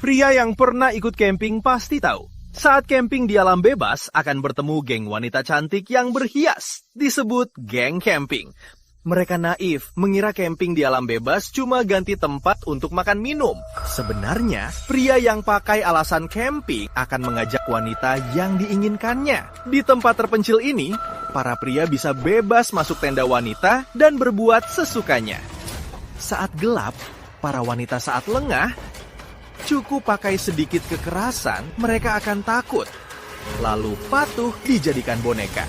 Pria yang pernah ikut camping pasti tahu. Saat camping di alam bebas akan bertemu geng wanita cantik yang berhias. Disebut geng camping. Mereka naif, mengira camping di alam bebas cuma ganti tempat untuk makan minum. Sebenarnya, pria yang pakai alasan camping akan mengajak wanita yang diinginkannya. Di tempat terpencil ini, para pria bisa bebas masuk tenda wanita dan berbuat sesukanya. Saat gelap, para wanita saat lengah, cukup pakai sedikit kekerasan, mereka akan takut. Lalu patuh dijadikan boneka.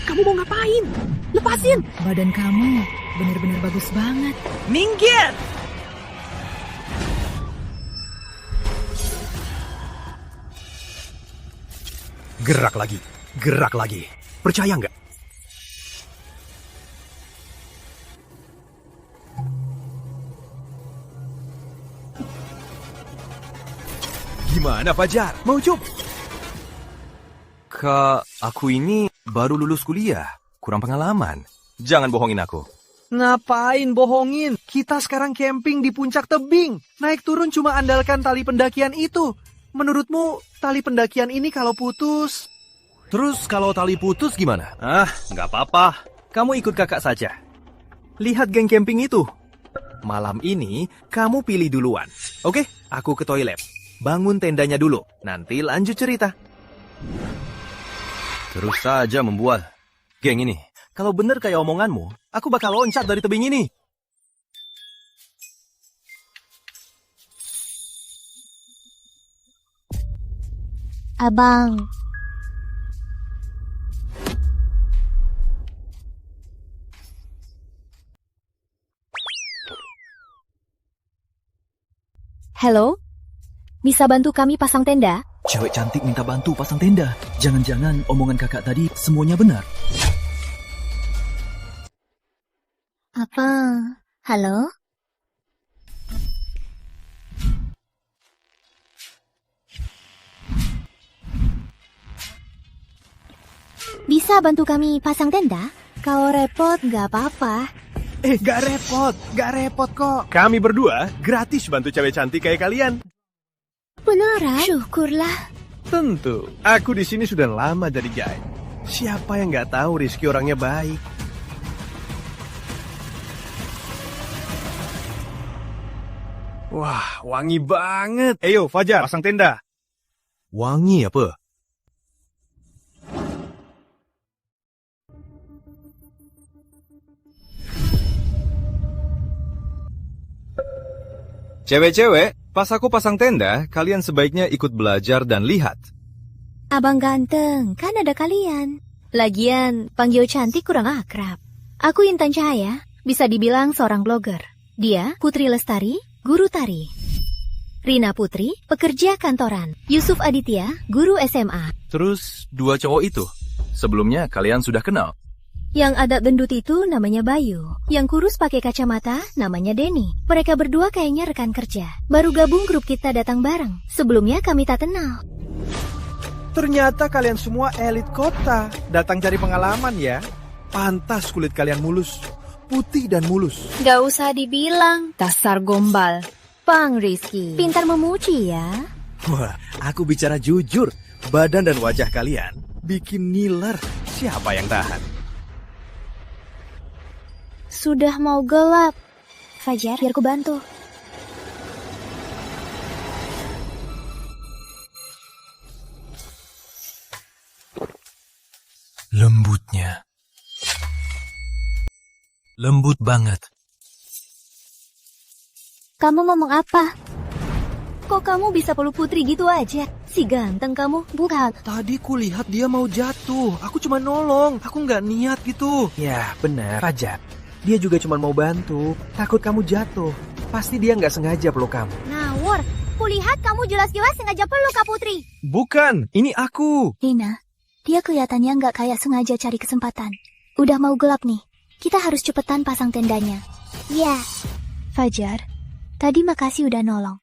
Kamu mau ngapain? Lepasin! Badan kamu benar-benar bagus banget. Minggir! Gerak lagi, gerak lagi. Percaya nggak? Gimana Fajar? Mau coba? Kak, aku ini baru lulus kuliah. Kurang pengalaman. Jangan bohongin aku. Ngapain bohongin? Kita sekarang camping di puncak tebing. Naik turun cuma andalkan tali pendakian itu. Menurutmu tali pendakian ini kalau putus? Terus kalau tali putus gimana? Nggak apa-apa. Kamu ikut kakak saja. Lihat geng camping itu. Malam ini kamu pilih duluan. Oke, aku ke toilet. Bangun tendanya dulu. Nanti lanjut cerita. Terus saja membuat. Geng ini, Kalau bener kayak omonganmu, aku bakal loncat dari tebing ini. Abang. Halo? Bisa bantu kami pasang tenda? Cewek cantik minta bantu pasang tenda. Jangan-jangan omongan kakak tadi semuanya benar. Apa? Halo? Bisa bantu kami pasang tenda? Kalau repot nggak apa-apa. Gak repot kok. Kami berdua gratis bantu cewek cantik kayak kalian. Beneran? Syukurlah. Tentu, aku di sini sudah lama jadi guide. Siapa yang nggak tahu Rizky orangnya baik? Wah, wangi banget. Ayo, Fajar, pasang tenda. wangi apa? Cewek-cewek, pas aku pasang tenda, kalian sebaiknya ikut belajar dan lihat. Abang ganteng, kan ada kalian. Lagian, panggil cantik kurang akrab. Aku Intan Cahaya, bisa dibilang seorang blogger. Dia, Putri Lestari, guru tari. Rina Putri, pekerja kantoran. Yusuf Aditya, guru SMA. Terus, dua cowok itu, sebelumnya kalian sudah kenal. Yang ada gendut itu namanya Bayu. Yang kurus pakai kacamata namanya Denny. Mereka berdua kayaknya rekan kerja. Baru gabung grup kita datang bareng. Sebelumnya kami tak kenal. Ternyata kalian semua elit kota. Datang cari pengalaman ya. Pantas kulit kalian mulus. Putih dan mulus. Gak usah dibilang. Dasar gombal. Bang Rizky, pintar memuji ya. Wah, aku bicara jujur. Badan dan wajah kalian bikin ngiler. Siapa yang tahan? Sudah mau gelap. Fajar, biar ku bantu. Lembutnya. Lembut banget. Kamu ngomong apa? Kok kamu bisa peluk Putri gitu aja? Si ganteng kamu, bukan? Tadi ku lihat dia mau jatuh. Aku cuma nolong. Aku nggak niat gitu. Ya, benar. Fajar. Dia juga cuma mau bantu. Takut kamu jatuh. Pasti dia nggak sengaja peluk kamu. Nawar, kulihat kamu jelas-jelas sengaja peluk Kak Putri. Bukan, ini aku. Nina, dia kelihatannya nggak kayak sengaja cari kesempatan. Udah mau gelap nih. Kita harus cepetan pasang tendanya. Ya. Fajar, tadi makasih udah nolong.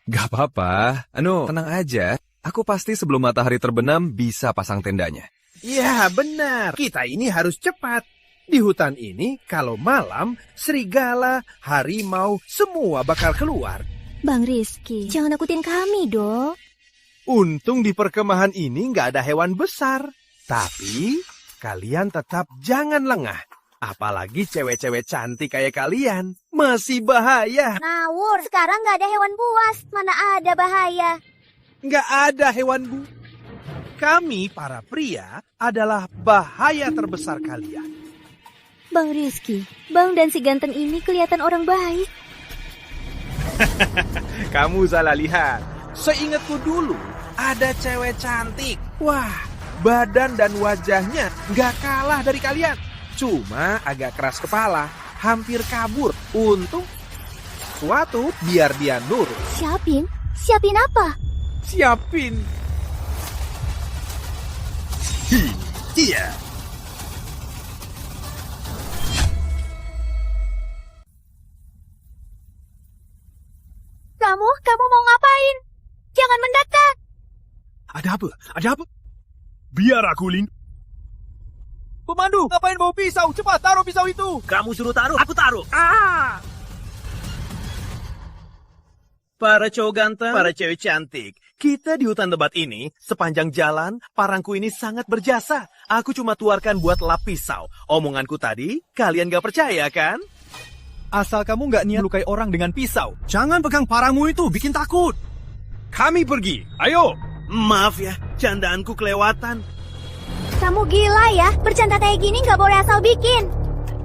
Gak apa-apa. Tenang aja. Aku pasti sebelum matahari terbenam bisa pasang tendanya. Ya, benar. Kita ini harus cepat. Di hutan ini, kalau malam, serigala, harimau, semua bakal keluar. Bang Rizky, jangan nakutin kami dong. Untung di perkemahan ini nggak ada hewan besar. Tapi, kalian tetap jangan lengah. Apalagi cewek-cewek cantik kayak kalian. Masih bahaya. Ngawur, sekarang nggak ada hewan buas. Mana ada bahaya. Nggak ada hewan Kami, para pria, adalah bahaya terbesar kalian. Bang Rizky, Bang dan si ganteng ini kelihatan orang baik. Kamu salah lihat. Seingatku dulu, ada cewek cantik. Wah, badan dan wajahnya nggak kalah dari kalian. Cuma agak keras kepala, hampir kabur. Untung suatu biar dia nurut. Siapin? Siapin apa? Siapin. Dia. Kamu mau ngapain? Jangan mendekat. Ada apa? Ada apa? Biar aku Pemandu, ngapain bawa pisau? Cepat, taruh pisau itu. Kamu suruh taruh, aku taruh. Ah! Para cowok ganteng, para cewek cantik. Kita di hutan lebat ini, sepanjang jalan, parangku ini sangat berjasa. Aku cuma tuarkan buat lap pisau. Omonganku tadi, kalian gak percaya kan? Asal kamu nggak niat lukai orang dengan pisau. Jangan pegang parangmu itu, bikin takut. Kami pergi, ayo. Maaf ya, candaanku kelewatan. Kamu gila ya, bercanda kayak gini nggak boleh asal bikin.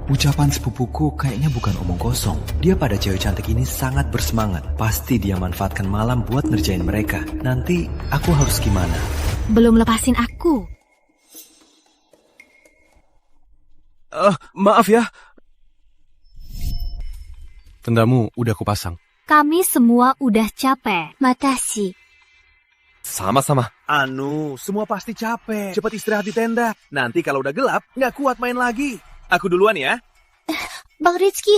Ucapan sepupuku kayaknya bukan omong kosong. Dia pada cewek cantik ini sangat bersemangat. Pasti dia manfaatkan malam buat ngerjain mereka. Nanti aku harus gimana? Belum lepasin aku. Maaf ya. Tendamu udah kupasang. Kami semua udah capek. Makasih. Sama-sama. Semua pasti capek. Cepat istirahat di tenda. Nanti kalau udah gelap, nggak kuat main lagi. Aku duluan ya. Bang Rizky,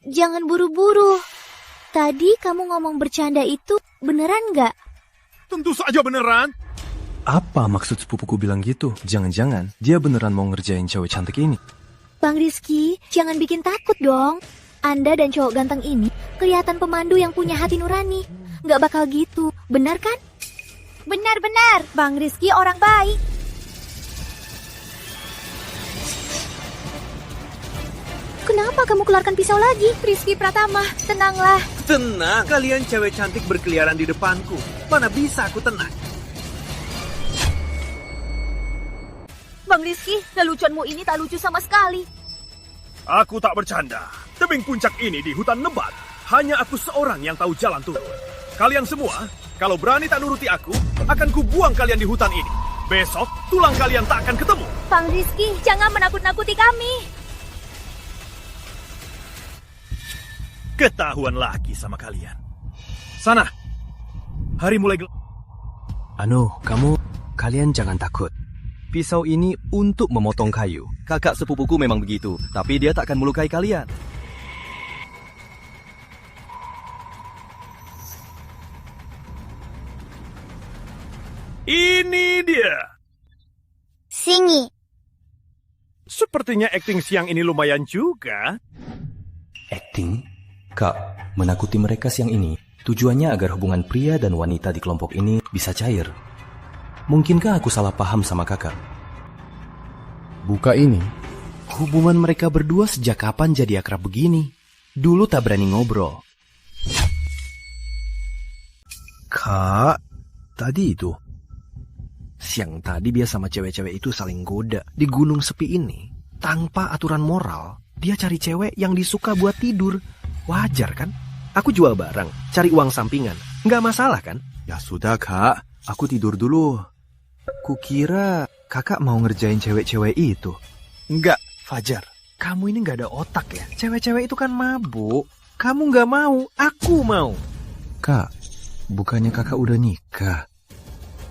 jangan buru-buru. Tadi kamu ngomong bercanda itu beneran nggak? Tentu saja beneran. Apa maksud sepupuku bilang gitu? Jangan-jangan dia beneran mau ngerjain cewek cantik ini. Bang Rizky, jangan bikin takut dong. Anda dan cowok ganteng ini kelihatan pemandu yang punya hati nurani. Nggak bakal gitu, benar kan? Benar-benar, Bang Rizky orang baik. Kenapa kamu keluarkan pisau lagi? Rizky Pratama, tenanglah. Tenang, kalian cewek cantik berkeliaran di depanku. Mana bisa aku tenang? Bang Rizky, leluconmu ini tak lucu sama sekali. Aku tak bercanda. Tebing puncak ini di hutan lebat. Hanya aku seorang yang tahu jalan turun. Kalian semua, kalau berani tak nuruti aku, akan kubuang kalian di hutan ini. Besok, tulang kalian tak akan ketemu. Bang Rizky, jangan menakut-nakuti kami. Ketahuan lagi sama kalian. Sana, hari mulai gelap. Kalian jangan takut. Pisau ini untuk memotong kayu. Kakak sepupuku memang begitu, tapi dia tak akan melukai kalian. Ini dia. Singi. Sepertinya akting siang ini lumayan juga. Acting? Kak, menakuti mereka siang ini tujuannya agar hubungan pria dan wanita di kelompok ini bisa cair. Mungkinkah aku salah paham sama kakak? Buka ini. Hubungan mereka berdua sejak kapan jadi akrab begini? Dulu tak berani ngobrol. Kak, tadi itu. Siang tadi dia sama cewek-cewek itu saling goda di gunung sepi ini. Tanpa aturan moral, dia cari cewek yang disuka buat tidur. Wajar kan? Aku jual barang, cari uang sampingan. Nggak masalah kan? Ya sudah kak, aku tidur dulu. Kukira kakak mau ngerjain cewek-cewek itu. Enggak, Fajar. Kamu ini nggak ada otak ya. Cewek-cewek itu kan mabuk. Kamu nggak mau, aku mau. Kak, bukannya kakak udah nikah?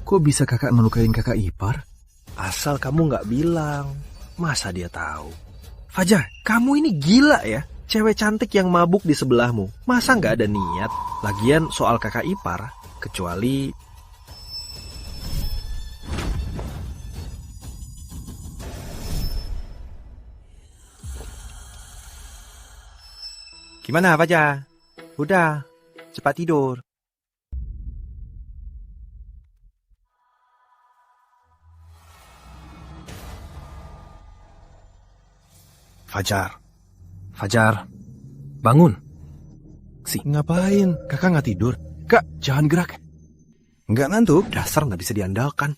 Kok bisa kakak melukain kakak ipar? Asal kamu nggak bilang. Masa dia tahu? Fajar, kamu ini gila ya. Cewek cantik yang mabuk di sebelahmu. Masa nggak ada niat? Lagian soal kakak ipar, kecuali... Gimana Fajar? Udah, cepat tidur. Fajar, bangun. Ngapain? Kakak nggak tidur? Kak, jangan gerak. Nggak ngantuk? Dasar nggak bisa diandalkan.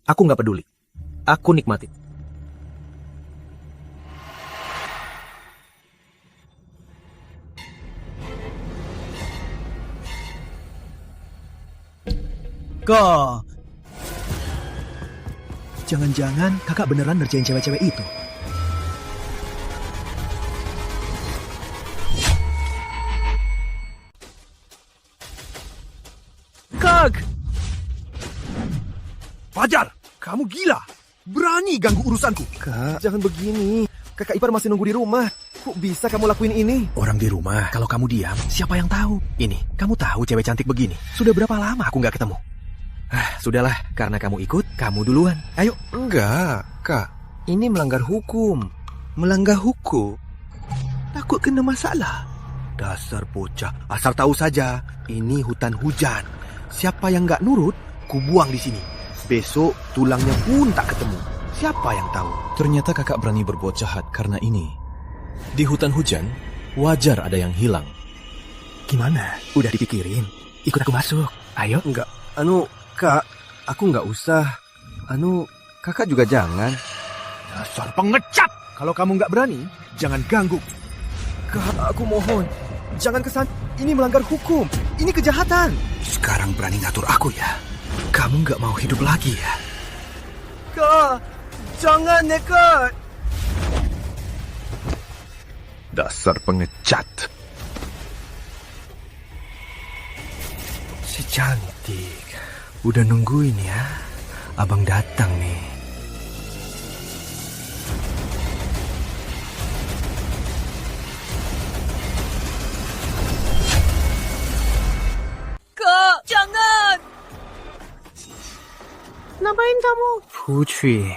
Aku nggak peduli. Aku nikmatin. Kak, jangan-jangan kakak beneran ngerjain cewek-cewek itu. Kak! Fajar, kamu gila. Berani ganggu urusanku. Kak, jangan begini. Kakak ipar masih nunggu di rumah. Kok bisa kamu lakuin ini? Orang di rumah, kalau kamu diam, siapa yang tahu? Ini, kamu tahu cewek cantik begini. Sudah berapa lama aku nggak ketemu? Sudahlah, karena kamu ikut, kamu duluan. Ayo. Enggak, Kak. Ini melanggar hukum. Melanggar hukum? Takut kena masalah. Dasar bocah, asal tahu saja, ini hutan hujan. Siapa yang nggak nurut, ku buang di sini. Besok tulangnya pun tak ketemu. Siapa yang tahu? Ternyata kakak berani berbuat jahat karena ini. Di hutan hujan, wajar ada yang hilang. Gimana? Udah dipikirin? Ikut aku masuk. Ayo. Enggak. Kak, aku nggak usah. Kakak juga jangan. Dasar pengecat! Kalau kamu nggak berani, jangan ganggu. Kak, aku mohon. Jangan kesan. Ini melanggar hukum. Ini kejahatan. Sekarang berani ngatur aku ya? Kamu nggak mau hidup lagi ya? Kak, jangan nekat. Dasar pengecat. Si cantik. Udah nungguin ya. Abang datang nih. Kak, jangan! Ngapain kamu? Putri.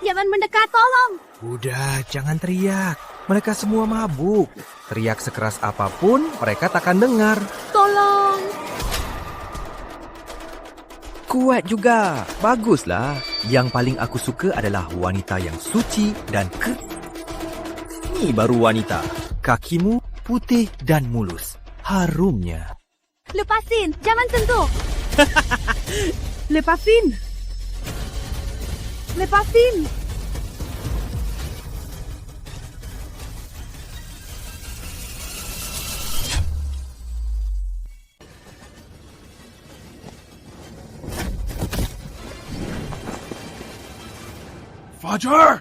Jangan mendekat, tolong. Udah, jangan teriak. Mereka semua mabuk. Teriak sekeras apapun, mereka takkan dengar. Tolong. Kuat juga. Baguslah. Yang paling aku suka adalah wanita yang suci dan Ini baru wanita. Kakimu putih dan mulus. Harumnya. Lepasin, jangan sentuh. Lepasin. Lepasin. Fajar!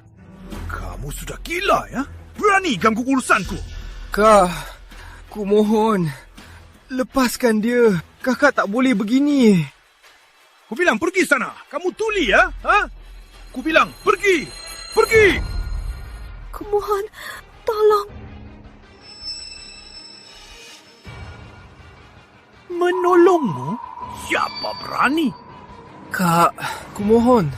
Kamu sudah gila ya? Berani ganggu urusanku? Kak, ku mohon. Lepaskan dia. Kakak tak boleh begini. Ku bilang pergi sana. Kamu tuli ya? Ha? Ku bilang pergi. Pergi! Kumohon, tolong. Menolongmu? Siapa berani? Kak, ku mohon.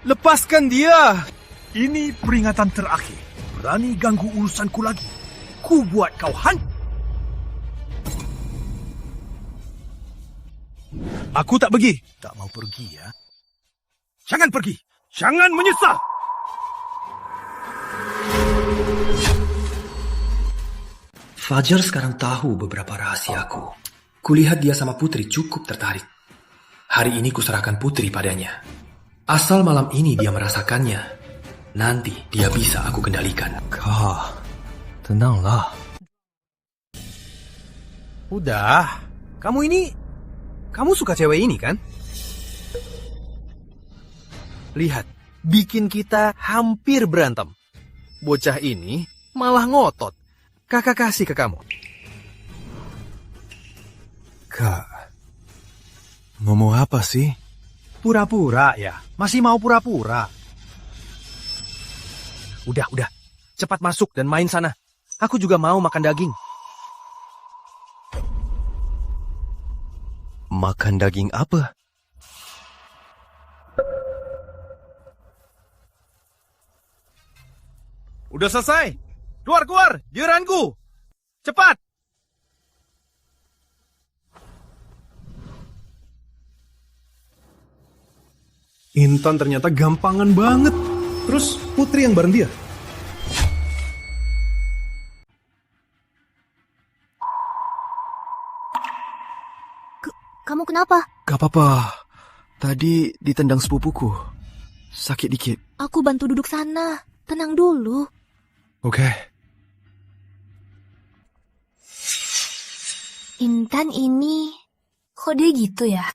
Lepaskan dia. Ini peringatan terakhir. Berani ganggu urusanku lagi. Ku buat kau Aku tak pergi. Tak mau pergi ya? Jangan pergi. Jangan menyesal. Fajar sekarang tahu beberapa rahasiaku. Kulihat dia sama Putri cukup tertarik. Hari ini kuserahkan Putri padanya. Asal malam ini dia merasakannya, nanti dia bisa aku kendalikan. Kak, tenanglah. Udah, kamu suka cewek ini kan? Lihat, bikin kita hampir berantem. Bocah ini malah ngotot. Kakak kasih ke kamu. Kak, ngomong apa sih? Pura-pura ya? Masih mau pura-pura? Udah. Cepat masuk dan main sana. Aku juga mau makan daging. Makan daging apa? Udah selesai. Keluar, giliranku. Cepat! Intan ternyata gampangan banget. Terus Putri yang bareng dia. Kamu kenapa? Gak apa-apa. Tadi ditendang sepupuku. Sakit dikit. Aku bantu duduk sana. Tenang dulu. Oke. Intan ini... Kok dia gitu ya?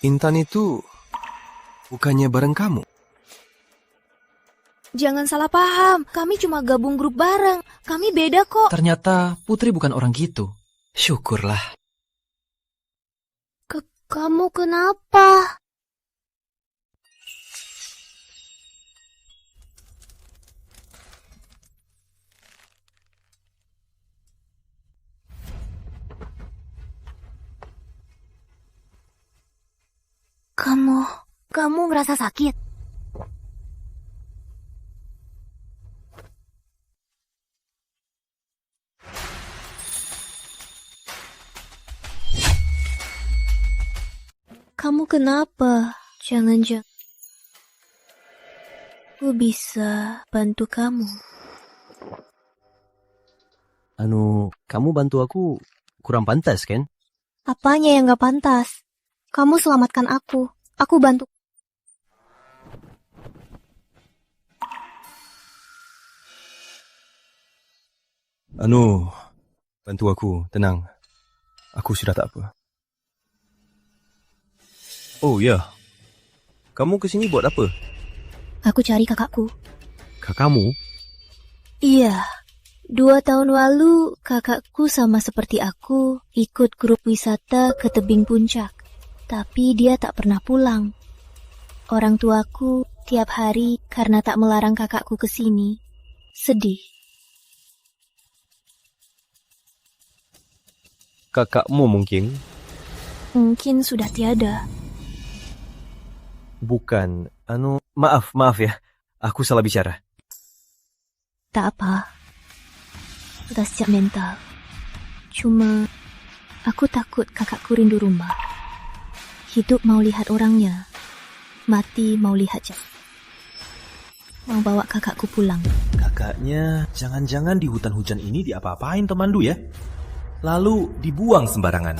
Intan itu bukannya bareng kamu? Jangan salah paham. Kami cuma gabung grup bareng. Kami beda kok. Ternyata Putri bukan orang gitu. Syukurlah. Kamu kenapa? Kamu ngerasa sakit? Kamu kenapa? Jangan-jangan aku bisa bantu kamu. Kamu bantu aku kurang pantas, kan? Apanya yang gak pantas? Kamu selamatkan aku. Aku bantu. Bantu aku, tenang. Aku sudah tak apa. Oh ya, kamu kesini buat apa? Aku cari kakakku. Kakakmu? Iya, 2 tahun lalu kakakku sama seperti aku ikut grup wisata ke tebing puncak. Tapi dia tak pernah pulang. Orang tuaku tiap hari karena tak melarang kakakku ke sini. Sedih. Kakakmu mungkin? Mungkin sudah tiada. Bukan. Maaf ya. Aku salah bicara. Tak apa. Sudah siap mental. Cuma aku takut kakakku rindu rumah. Hidup mau lihat orangnya. Mati mau lihat jam. Mau bawa kakakku pulang. Kakaknya jangan-jangan di hutan hujan ini diapa-apain temandu ya? Lalu dibuang sembarangan.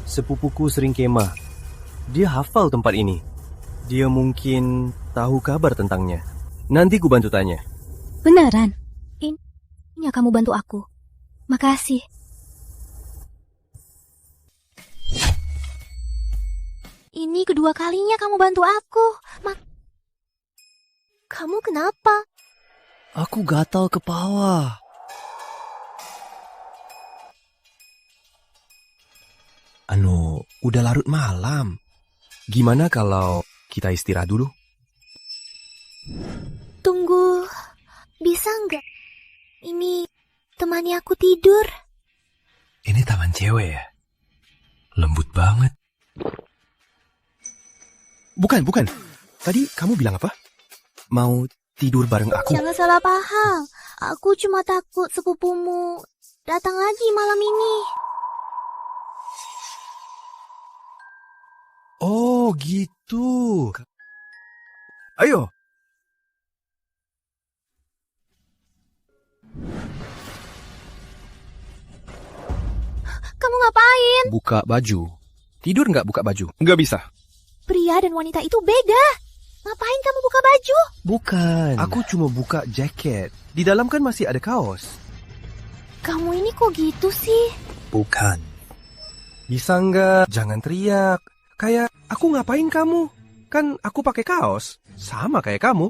Sepupuku sering kemah. Dia hafal tempat ini. Dia mungkin tahu kabar tentangnya. Nanti ku bantu tanya. Beneran? Ini kamu bantu aku. Makasih. Ini kedua kalinya kamu bantu aku. Kamu kenapa? Aku gatal kepala. Udah larut malam. Gimana kalau kita istirahat dulu? Tunggu. Bisa nggak? Ini temani aku tidur. Ini taman cewek ya? Lembut banget. Bukan. Tadi kamu bilang apa? Mau tidur bareng aku? Jangan salah paham. Aku cuma takut sepupumu datang lagi malam ini. Oh, gitu. Ayo. Kamu ngapain? Buka baju. Tidur nggak buka baju? Nggak bisa. Pria dan wanita itu beda. Ngapain kamu buka baju? Bukan. Aku cuma buka jaket. Di dalam kan masih ada kaos. Kamu ini kok gitu sih? Bukan. Bisa nggak? Jangan teriak. Kayak aku ngapain kamu? Kan aku pakai kaos. Sama kayak kamu.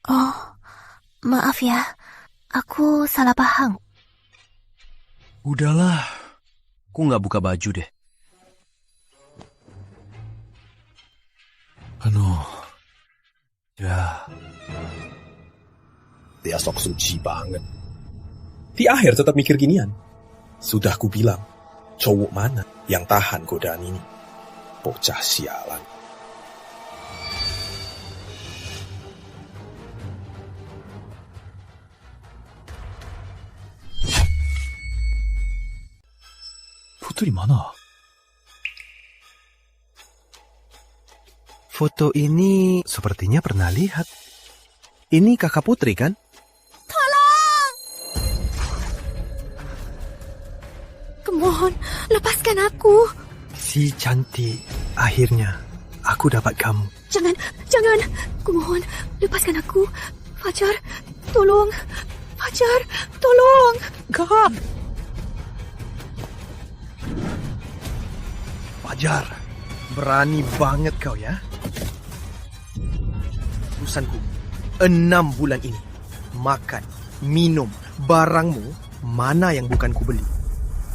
Oh, maaf ya. Aku salah paham. Udahlah. Aku nggak buka baju deh. Ya. Dia sok suci banget. Di akhir tetap mikir ginian. Sudah ku bilang, cowok mana yang tahan godaan ini? Bocah sialan. Putri mana? Foto ini sepertinya pernah lihat. Ini kakak Putri kan? Tolong! Kumohon, lepaskan aku. Si cantik, akhirnya aku dapat kamu. Jangan. Kumohon, lepaskan aku. Fajar, tolong. Fajar, tolong. Kak! Fajar, berani banget kau ya. Urusanku 6 bulan ini. Makan, minum, barangmu mana yang bukan ku beli.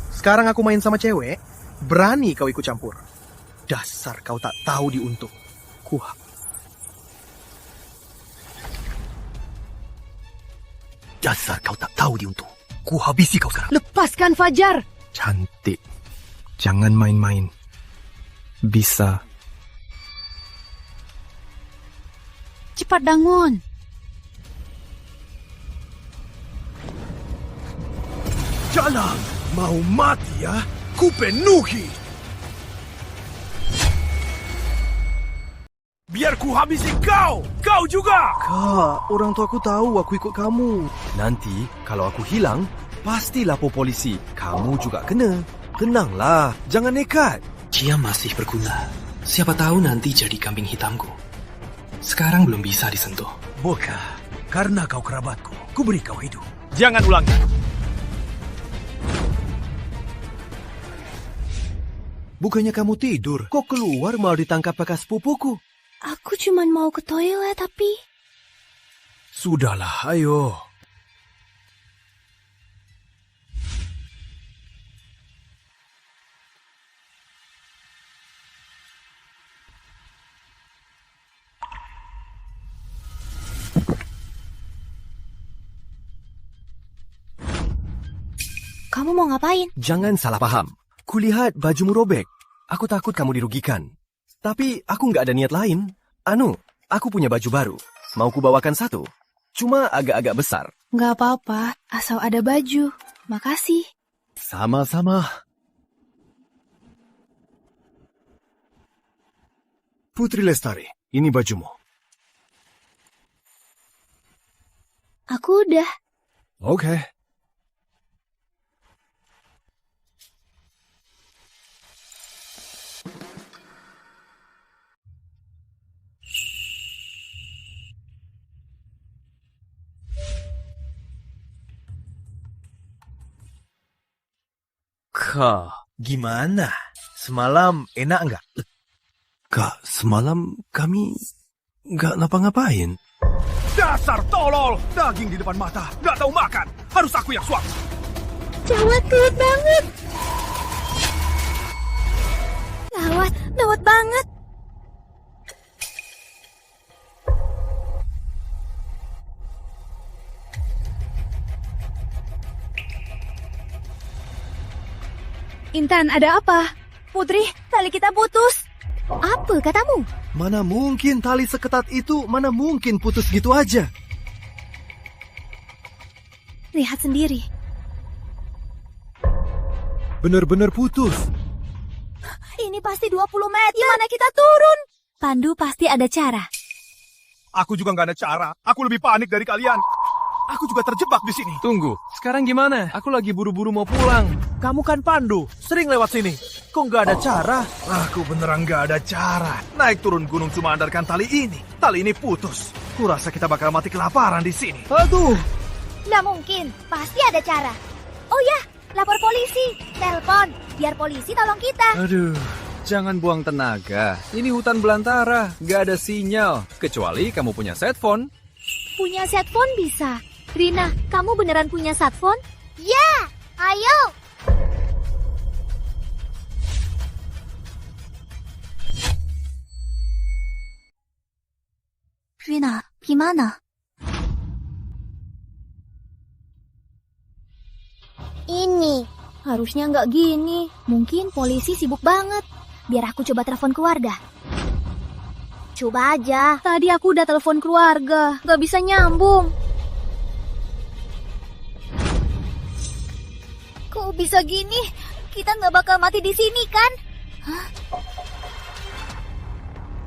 Sekarang aku main sama cewek, berani kau ikut campur. Dasar kau tak tahu diuntung. Dasar kau tak tahu diuntung. Ku habisi kau sekarang. Lepaskan Fajar. Cantik. Jangan main-main. Bisa. Cepat bangun. Jalan, mau mati ya? Ku penuhi. Biar ku habisi kau. Kau juga. Kak, orang tuaku tahu aku ikut kamu. Nanti kalau aku hilang, pasti lapor polisi. Kamu juga kena. Tenanglah, jangan nekat. Dia masih berguna. Siapa tahu nanti jadi kambing hitamku. Sekarang belum bisa disentuh. Boka, karena kau kerabatku, ku beri kau hidup. Jangan ulangi. Bukannya kamu tidur, kok keluar mau ditangkap bekas sepupuku? Aku cuma mau ke toilet, tapi... Sudahlah, ayo. Kamu mau ngapain? Jangan salah paham. Kulihat bajumu robek. Aku takut kamu dirugikan. Tapi aku nggak ada niat lain. Aku punya baju baru. Mau kubawakan satu. Cuma agak-agak besar. Nggak apa-apa, asal ada baju. Makasih. Sama-sama. Putri Lestari, ini bajumu. Aku udah. Oke. Kak, gimana? Semalam enak nggak? Kak, semalam kami nggak ngapa-ngapain. Dasar tolol! Daging di depan mata, nggak tahu makan. Harus aku yang suap. Gawat banget. Gawat banget. Intan, ada apa? Putri, tali kita putus. Apa katamu? Mana mungkin tali seketat itu, mana mungkin putus gitu aja. Lihat sendiri. Bener-bener putus. Ini pasti 20 meter. Gimana kita turun? Pandu pasti ada cara. Aku juga nggak ada cara. Aku lebih panik dari kalian. Aku juga terjebak di sini. Tunggu, sekarang gimana? Aku lagi buru-buru mau pulang. Kamu kan Pandu, sering lewat sini. Kok nggak ada cara? Aku beneran nggak ada cara. Naik turun gunung cuma andalkan tali ini. Tali ini putus. Kurasa kita bakal mati kelaparan di sini. Aduh. Nggak mungkin, pasti ada cara. Oh ya, lapor polisi. Telepon, biar polisi tolong kita. Aduh, jangan buang tenaga. Ini hutan belantara, nggak ada sinyal. Kecuali kamu punya setphone. Punya setphone bisa. Rina, kamu beneran punya smartphone? Ya, ayo. Rina, gimana? Ini. Harusnya nggak gini. Mungkin polisi sibuk banget. Biar aku coba telepon keluarga. Coba aja. Tadi aku udah telepon keluarga, nggak bisa nyambung. Kok bisa gini? kita nggak bakal mati di sini kan?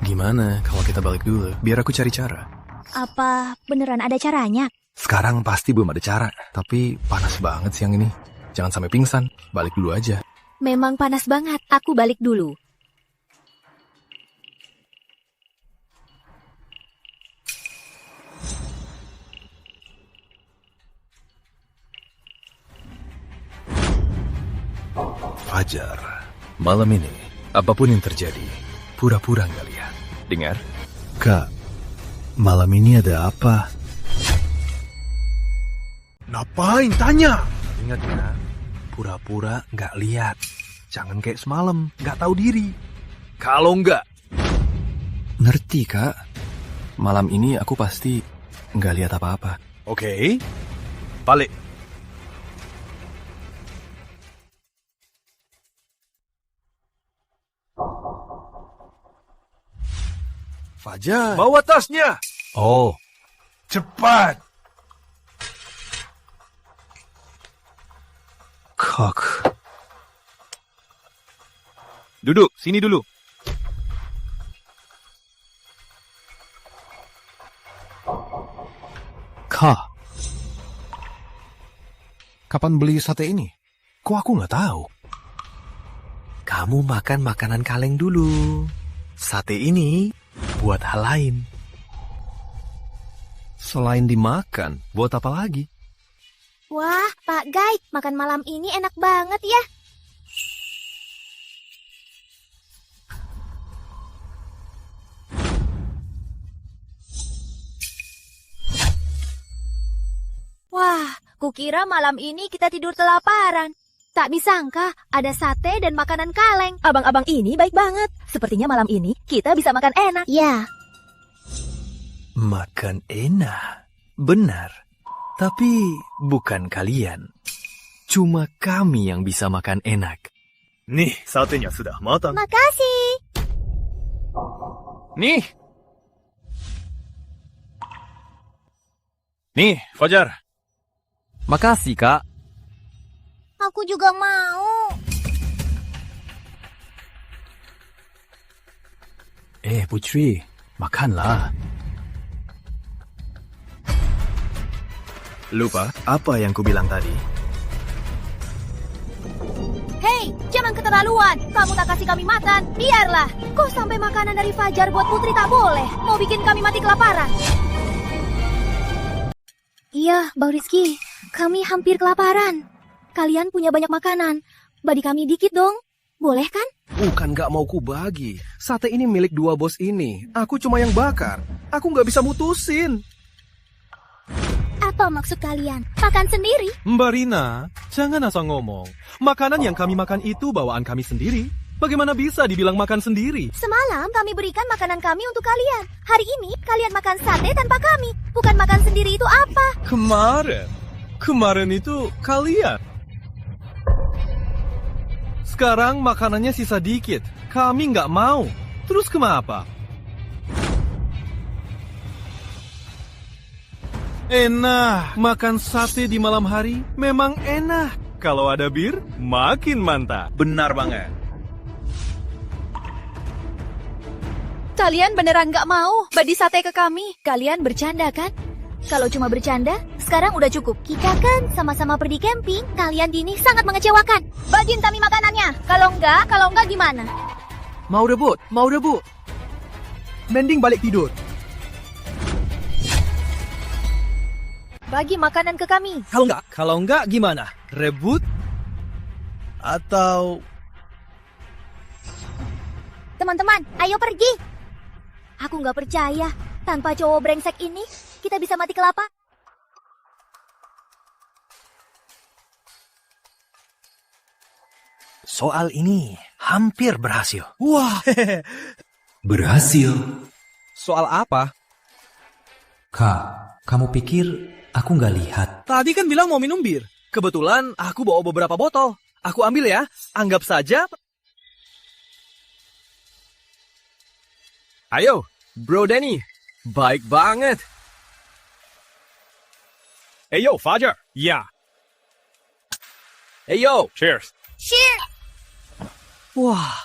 Gimana kalau kita balik dulu? Biar aku cari cara. Apa beneran ada caranya? Sekarang pasti belum ada cara. Tapi panas banget siang ini. Jangan sampai pingsan. Balik dulu aja. Memang panas banget, aku balik dulu. Fajar, malam ini, apapun yang terjadi, pura-pura nggak lihat. Dengar? Kak, malam ini ada apa? Ngapain tanya? Ingat ya, pura-pura nggak lihat. Jangan kayak semalam, nggak tahu diri. Kalau nggak... Ngerti, Kak. Malam ini aku pasti nggak lihat apa-apa. Oke, balik. Fajar. Bawa tasnya. Oh, Cepat. kok. Duduk, sini dulu. Kak. Kapan beli sate ini? Kok aku nggak tahu? Kamu makan makanan kaleng dulu. Sate ini buat hal lain. Selain dimakan, buat apa lagi? Wah, Pak Guy, makan malam ini enak banget ya. Wah, kukira malam ini kita tidur kelaparan. Tak disangka ada sate dan makanan kaleng. Abang-abang ini baik banget. Sepertinya malam ini kita bisa makan enak. Ya, Makan enak, benar. Tapi bukan kalian. Cuma kami yang bisa makan enak. Nih, satenya sudah matang. makasih. Nih. Nih, Fajar. Makasih, Kak. Aku juga mau. Putri, makanlah. Lupa apa yang kubilang tadi? Hei, jangan keterlaluan. Kamu tak kasih kami makan. Biarlah. Kok sampai makanan dari Fajar buat Putri tak boleh? Mau bikin kami mati kelaparan. Iya, Bang Rizky. Kami hampir kelaparan. Kalian punya banyak makanan. Bagi kami dikit dong. Boleh kan? Bukan gak mau ku bagi. Sate ini milik dua bos ini. Aku cuma yang bakar. Aku gak bisa mutusin. Apa maksud kalian? Makan sendiri? Mbak Rina, jangan asal ngomong. Makanan yang kami makan itu bawaan kami sendiri. Bagaimana bisa dibilang makan sendiri? Semalam kami berikan makanan kami untuk kalian. Hari ini kalian makan sate tanpa kami. Bukan makan sendiri itu apa? Kemarin itu kalian. Sekarang makanannya sisa dikit. Kami nggak mau. Terus kenapa? Enak. Makan sate di malam hari memang enak. Kalau ada bir, makin mantap. Benar banget. Kalian beneran gak mau bagi sate ke kami? Kalian bercanda kan? Kalau cuma bercanda, sekarang udah cukup. Kita kan sama-sama pergi camping. Kalian di ini sangat mengecewakan. Bagiin kami makanannya. Kalau enggak gimana? Mau rebut. Mending balik tidur. Bagi makanan ke kami. Kalau enggak gimana? Rebut? Atau... Teman-teman, ayo pergi. Aku nggak percaya. Tanpa cowok brengsek ini, kita bisa mati kelaparan. Soal ini hampir berhasil. Wah, Berhasil. Soal apa? Kak, kamu pikir aku nggak lihat? Tadi kan bilang mau minum bir. Kebetulan aku bawa beberapa botol. Aku ambil ya. Anggap saja... Ayo, Bro Danny. Baik banget. Hey yo, Fajar. Ya. Hey yo, cheers. Cheers. Wah.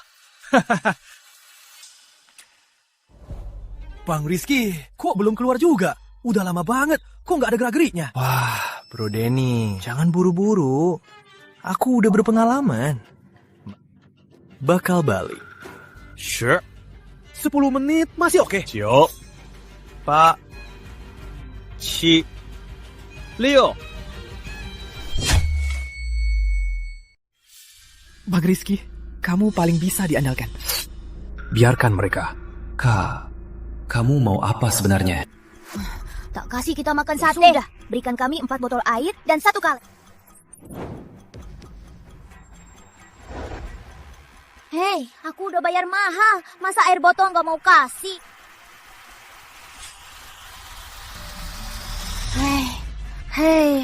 Bang Rizky, kok belum keluar juga? Udah lama banget, kok nggak ada gerak-geriknya? Wah, Bro Denny, jangan buru-buru. Aku udah berpengalaman. Bakal balik. Sure. 10 menit masih oke. Cio. Pak. Ci. Leo. Bang Rizky, kamu paling bisa diandalkan. Biarkan mereka. Kak, kamu mau apa sebenarnya? Tak kasih kita makan sate. Sudah, berikan kami 4 botol air dan 1 kaleng. Hei, aku udah bayar mahal. Masa air botol nggak mau kasih? Hei.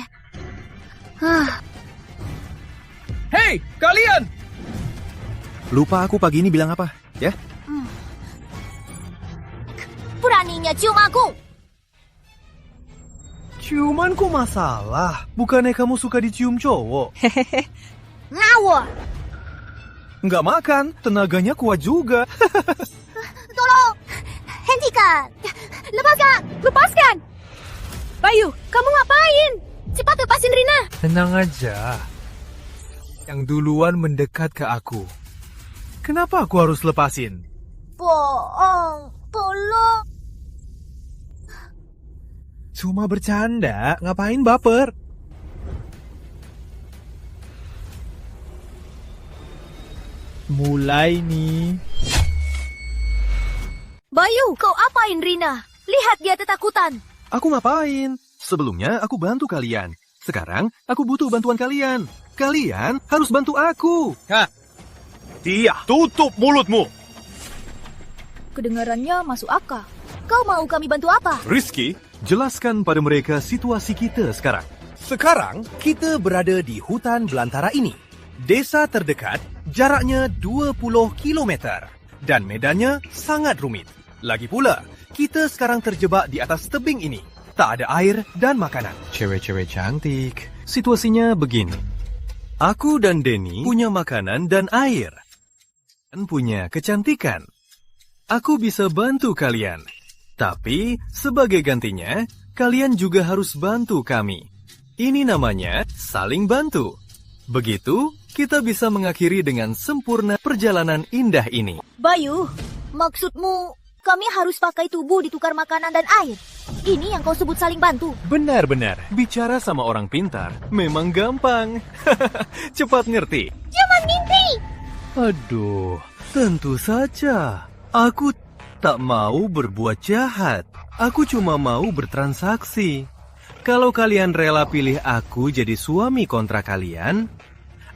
Hei, kalian! Lupa aku pagi ini bilang apa, ya? Beraninya cium aku. Ciuman kok masalah? Bukannya kamu suka dicium cowok? Ngawur. Nggak makan, tenaganya kuat juga. Tolong. Hentikan. Lepaskan. Bayu, kamu ngapain? Cepat lepasin Rina. Tenang aja. Yang duluan mendekat ke aku. Kenapa aku harus lepasin? Bohong. Tolong. Cuma bercanda, ngapain baper? Mulai nih. Bayu, kau apain Rina? Lihat dia ketakutan. Aku ngapain? Sebelumnya aku bantu kalian. Sekarang aku butuh bantuan kalian. Kalian harus bantu aku. Tia, tutup mulutmu. Kedengarannya masuk akal. Kau mau kami bantu apa? Rizky, jelaskan pada mereka situasi kita sekarang. Sekarang kita berada di hutan belantara ini. Desa terdekat jaraknya 20 km dan medannya sangat rumit. Lagi pula, kita sekarang terjebak di atas tebing ini. Tak ada air dan makanan. Cewek-cewek cantik. Situasinya begini. Aku dan Denny punya makanan dan air. Dan punya kecantikan. Aku bisa bantu kalian. Tapi sebagai gantinya, kalian juga harus bantu kami. Ini namanya saling bantu. Begitu, kita bisa mengakhiri dengan sempurna perjalanan indah ini. Bayu, maksudmu kami harus pakai tubuh ditukar makanan dan air? Ini yang kau sebut saling bantu? Benar-benar, bicara sama orang pintar memang gampang. Cepat ngerti. Jangan mimpi! Aduh, tentu saja. Aku tak mau berbuat jahat. Aku cuma mau bertransaksi. Kalau kalian rela pilih aku jadi suami kontrak kalian,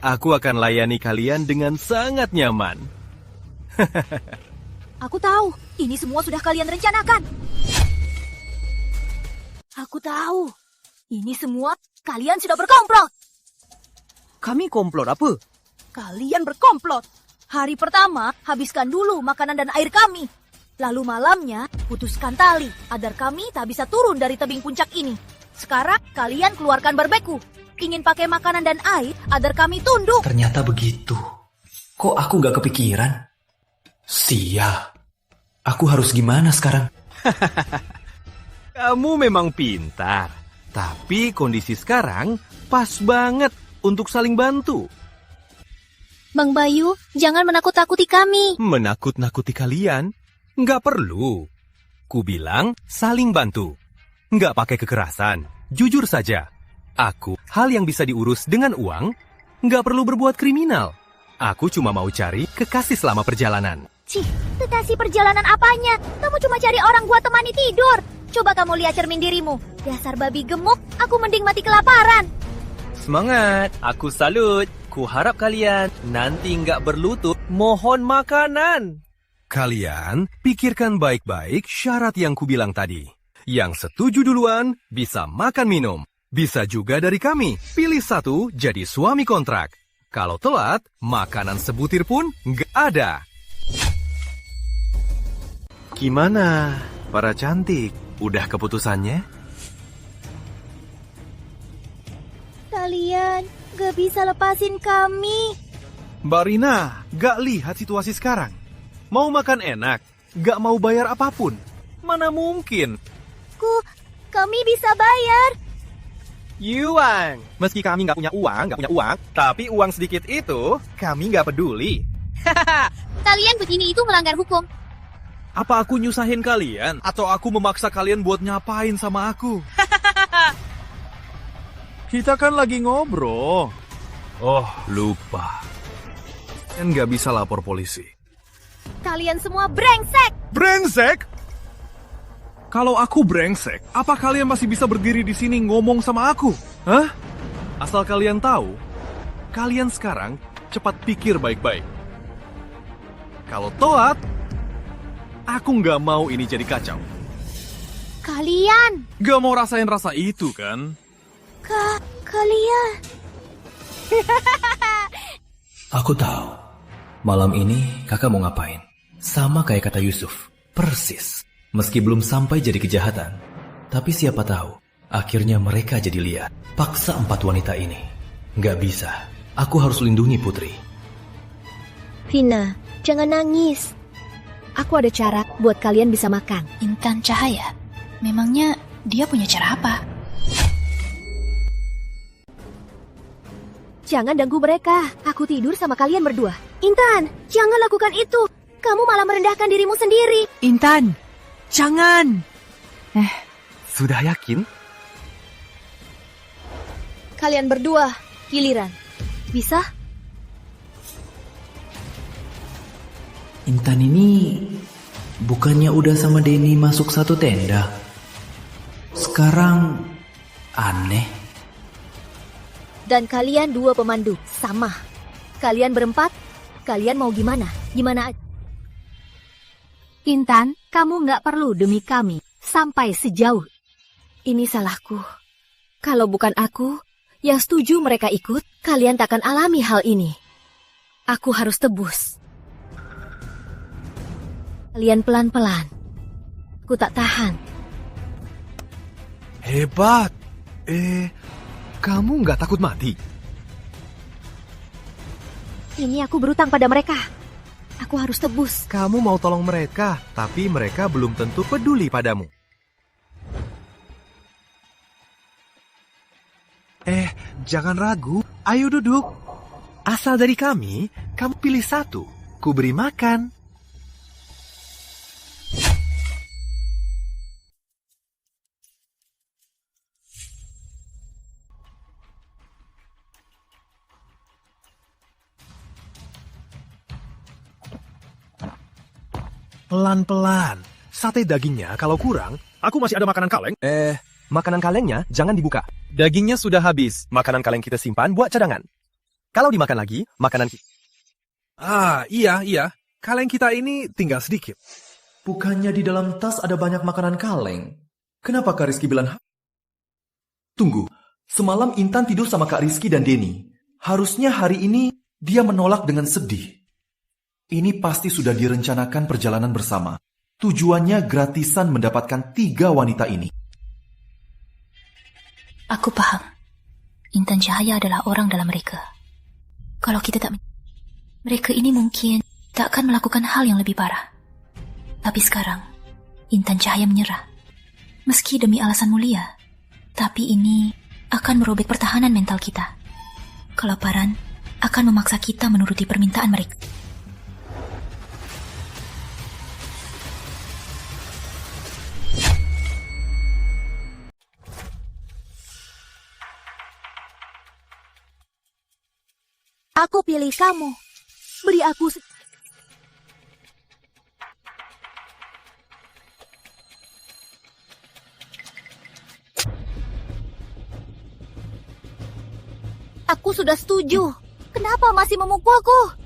aku akan layani kalian dengan sangat nyaman. Aku tahu, ini semua sudah kalian rencanakan. Aku tahu, ini semua kalian sudah berkomplot. Kami komplot apa? Kalian berkomplot. Hari pertama, habiskan dulu makanan dan air kami. Lalu malamnya, putuskan tali agar kami tak bisa turun dari tebing puncak ini. Sekarang, kalian keluarkan barbeku. Ingin pakai makanan dan air agar kami tunduk. Ternyata begitu. Kok aku gak kepikiran? Sial. Aku harus gimana sekarang? Kamu memang pintar. Tapi kondisi sekarang pas banget untuk saling bantu. Bang Bayu, jangan menakut-nakuti kami. Menakut-nakuti kalian? Nggak perlu. Ku bilang saling bantu. Nggak pakai kekerasan. Jujur saja. Aku, hal yang bisa diurus dengan uang, nggak perlu berbuat kriminal. Aku cuma mau cari kekasih selama perjalanan. Cih, kekasih perjalanan apanya? Kamu cuma cari orang buat temani tidur. Coba kamu lihat cermin dirimu. Dasar babi gemuk, aku mending mati kelaparan. Semangat, aku salut. Ku harap kalian nanti nggak berlutut mohon makanan. Kalian pikirkan baik-baik syarat yang kubilang tadi. Yang setuju duluan bisa makan minum. Bisa juga dari kami. Pilih satu jadi suami kontrak. Kalau telat, makanan sebutir pun nggak ada. Gimana, para cantik? Udah keputusannya? Kalian gak bisa lepasin kami. Mbak Rina, gak lihat situasi sekarang? Mau makan enak, gak mau bayar apapun. Mana mungkin? Kami bisa bayar. Yuan, meski kami gak punya uang, tapi uang sedikit itu kami gak peduli. Kalian begini itu melanggar hukum. Apa aku nyusahin kalian? Atau aku memaksa kalian buat nyapain sama aku? Kita kan lagi ngobrol. Oh, lupa. Kalian gak bisa lapor polisi. Kalian semua brengsek. Brengsek? Kalau aku brengsek, apa kalian masih bisa berdiri di sini ngomong sama aku? Hah? Asal kalian tahu, kalian sekarang cepat pikir baik-baik. Kalau toat, aku nggak mau ini jadi kacau. Kalian. Gak mau rasain rasa itu, kan? Kalian. Aku tahu. Malam ini kakak mau ngapain? Sama kayak kata Yusuf. Persis. Meski belum sampai jadi kejahatan. Tapi siapa tahu, akhirnya mereka jadi liar. Paksa 4 wanita ini. Nggak bisa. Aku harus lindungi Putri. Vina, jangan nangis. Aku ada cara buat kalian bisa makan. Intan Cahaya? Memangnya dia punya cara apa? Jangan ganggu mereka. Aku tidur sama kalian berdua. Intan, jangan lakukan itu. Kamu malah merendahkan dirimu sendiri. Intan, jangan. Sudah yakin? Kalian berdua, giliran. Bisa? Intan ini bukannya udah sama Denny masuk satu tenda. Sekarang aneh. Dan kalian 2 pemandu, sama. Kalian berempat, kalian mau gimana? Gimana aja? Intan, kamu nggak perlu demi kami sampai sejauh. Ini salahku. Kalau bukan aku yang setuju mereka ikut, kalian takkan alami hal ini. Aku harus tebus. Kalian pelan-pelan. Aku tak tahan. Hebat. Kamu nggak takut mati? Ini aku berutang pada mereka. Aku harus tebus. Kamu mau tolong mereka, tapi mereka belum tentu peduli padamu. Jangan ragu. Ayo duduk. Asal dari kami, kamu pilih satu. Ku beri makan. Pelan-pelan. Sate dagingnya kalau kurang, aku masih ada makanan kaleng. Makanan kalengnya jangan dibuka. Dagingnya sudah habis. Makanan kaleng kita simpan buat cadangan. Kalau dimakan lagi, makanan kita... Iya. Kaleng kita ini tinggal sedikit. Bukannya di dalam tas ada banyak makanan kaleng? Kenapa Kak Rizky bilang... Tunggu, semalam Intan tidur sama Kak Rizky dan Denny. Harusnya hari ini dia menolak dengan sedih. Ini pasti sudah direncanakan perjalanan bersama. Tujuannya gratisan mendapatkan 3 wanita ini. Aku paham. Intan Cahaya adalah orang dalam mereka. Kalau kita tak... Mereka ini mungkin tak akan melakukan hal yang lebih parah. Tapi sekarang, Intan Cahaya menyerah. Meski demi alasan mulia. Tapi ini akan merobek pertahanan mental kita. Kelaparan akan memaksa kita menuruti permintaan mereka. Aku pilih kamu. Beri aku... Aku sudah setuju. Kenapa masih memukulku?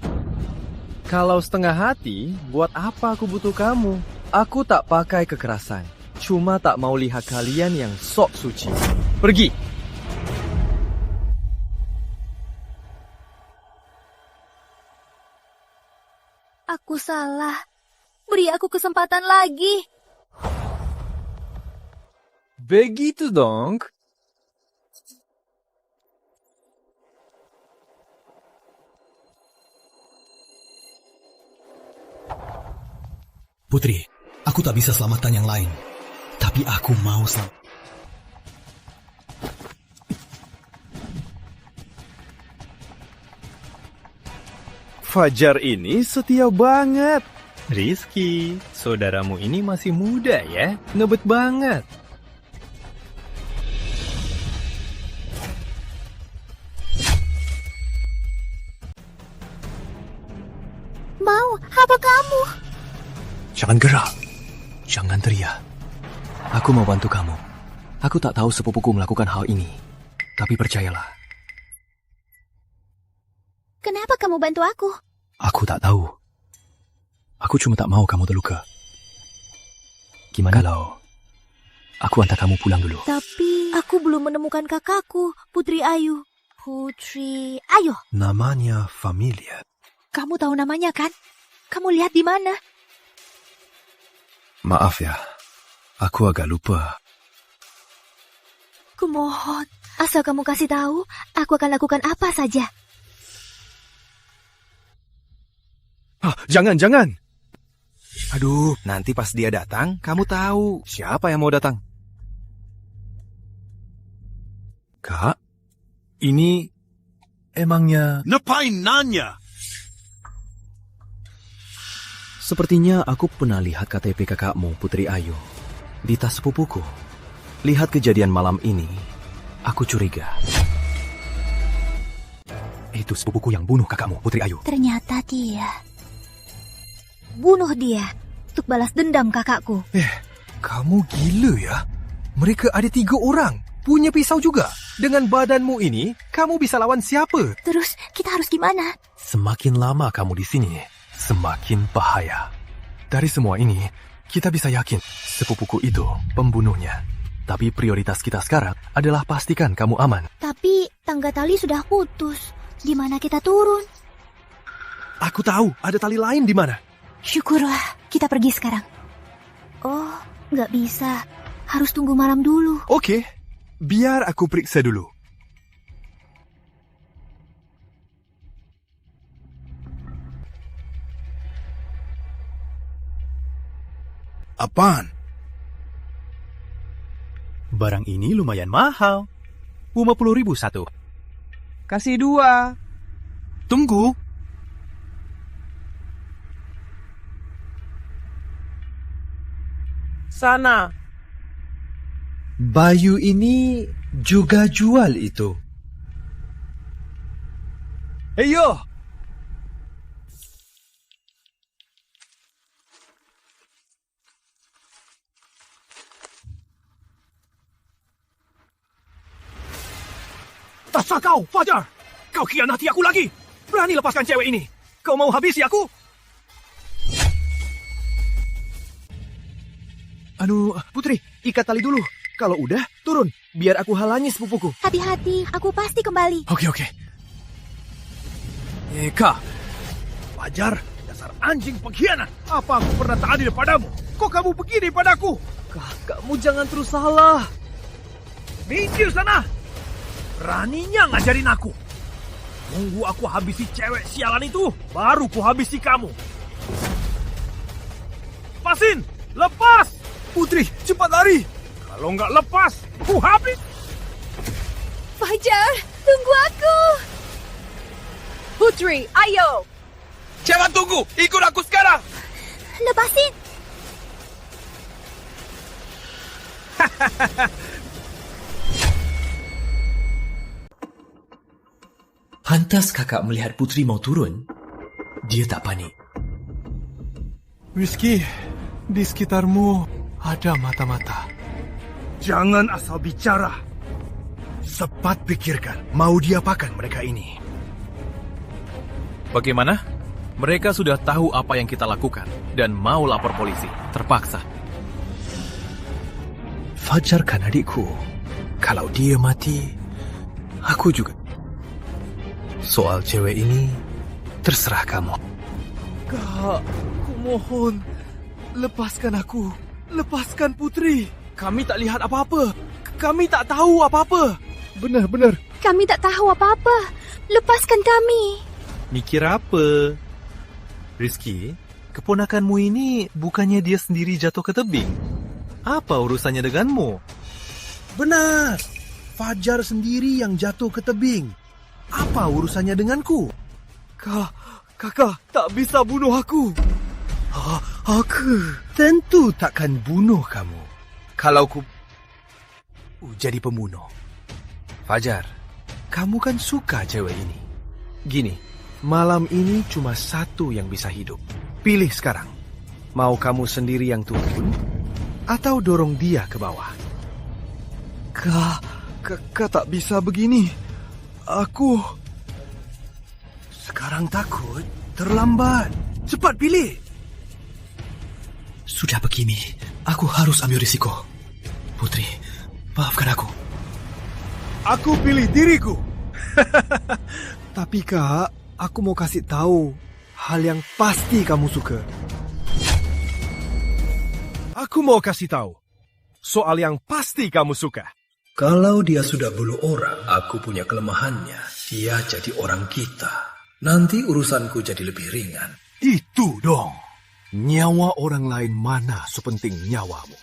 Kalau setengah hati, buat apa aku butuh kamu? Aku tak pakai kekerasan. Cuma tak mau lihat kalian yang sok suci. Pergi! Aku salah. Beri aku kesempatan lagi. Begitu dong. Putri, aku tak bisa selamatkan yang lain. Tapi aku mau selamat. Fajar ini setia banget. Rizky, saudaramu ini masih muda ya, ngebet banget. Mau, apa kamu? Jangan gerak. Jangan teriak. Aku mau bantu kamu. Aku tak tahu sepupuku melakukan hal ini. Tapi percayalah. Kenapa kamu bantu aku? Aku tak tahu. Aku cuma tak mau kamu terluka. Gimana kalau aku antar kamu pulang dulu? Tapi aku belum menemukan kakakku, Putri Ayu. Putri Ayu. Namanya Familia. Kamu tahu namanya kan? Kamu lihat di mana? Maaf ya, aku agak lupa. Kumohon, asal kamu kasih tahu, aku akan lakukan apa saja. Jangan. Aduh, nanti pas dia datang, kamu tahu siapa yang mau datang. Kak, ini emangnya... Ngapain nanya? Sepertinya aku pernah lihat KTP kakakmu, Putri Ayu, di tas sepupuku. Lihat kejadian malam ini, aku curiga. Itu sepupuku yang bunuh kakakmu, Putri Ayu. Ternyata dia. Bunuh dia untuk balas dendam kakakku. Kamu gila ya? Mereka ada 3 orang, punya pisau juga. Dengan badanmu ini, kamu bisa lawan siapa? Terus kita harus gimana? Semakin lama kamu di sini, semakin bahaya. Dari semua ini, kita bisa yakin sepupuku itu pembunuhnya. Tapi prioritas kita sekarang adalah pastikan kamu aman. Tapi tangga tali sudah putus. Di mana kita turun? Aku tahu, ada tali lain di mana. Syukurlah, kita pergi sekarang. Oh, nggak bisa. Harus tunggu malam dulu. Oke, biar aku periksa dulu. Apaan? Barang ini lumayan mahal. 50.000 satu. Kasih 2. Tunggu. Sana. Bayu ini juga jual itu. Heyo! Tasah kau, Fajar! Kau khianati aku lagi! Berani lepaskan cewek ini! Kau mau habisi aku? Putri, ikat tali dulu. Kalau udah, turun. Biar aku halangi sepupuku. Hati-hati, aku pasti kembali. Oke. Eka! Fajar, dasar anjing pengkhianat! Apa aku pernah tak adil padamu? Kok kamu begini padaku? Kamu jangan terus salah. Minggir sana! Beraninya ngajarin aku. Tunggu aku habisi cewek sialan itu, baru ku habisi kamu. Lepasin! Lepas! Putri, cepat lari! Kalau nggak lepas, ku habis! Fajar, tunggu aku! Putri, ayo! Jangan tunggu, ikut aku sekarang. Lepasin! Pantas kakak melihat Putri mau turun. Dia tak panik. Rizky, di sekitarmu ada mata-mata. Jangan asal bicara. Cepat pikirkan, mau diapakan mereka ini? Bagaimana? Mereka sudah tahu apa yang kita lakukan dan mau lapor polisi. Terpaksa. Fajar kan adikku. Kalau dia mati, aku juga. Soal cewek ini, terserah kamu. Kak, kumohon. Lepaskan aku. Lepaskan Putri. Kami tak lihat apa-apa. Kami tak tahu apa-apa. Benar. Kami tak tahu apa-apa. Lepaskan kami. Mikir apa? Rizky, keponakanmu ini bukannya dia sendiri jatuh ke tebing? Apa urusannya denganmu? Benar, Fajar sendiri yang jatuh ke tebing. Apa urusannya denganku? Kakak tak bisa bunuh aku. Aku tentu takkan bunuh kamu kalau ku jadi pembunuh. Fajar, kamu kan suka cewek ini. Gini, malam ini cuma satu yang bisa hidup. Pilih sekarang. Mau kamu sendiri yang turun atau dorong dia ke bawah? Kakak tak bisa begini. Aku... Sekarang takut, terlambat. Cepat pilih. Sudah begini, aku harus ambil risiko. Putri, maafkan aku. Aku pilih diriku. Tapi Kak, aku mau kasih tahu hal yang pasti kamu suka. Aku mau kasih tahu soal yang pasti kamu suka. Kalau dia sudah bunuh orang, aku punya kelemahannya. Dia jadi orang kita. Nanti urusanku jadi lebih ringan. Itu dong. Nyawa orang lain mana sepenting nyawamu.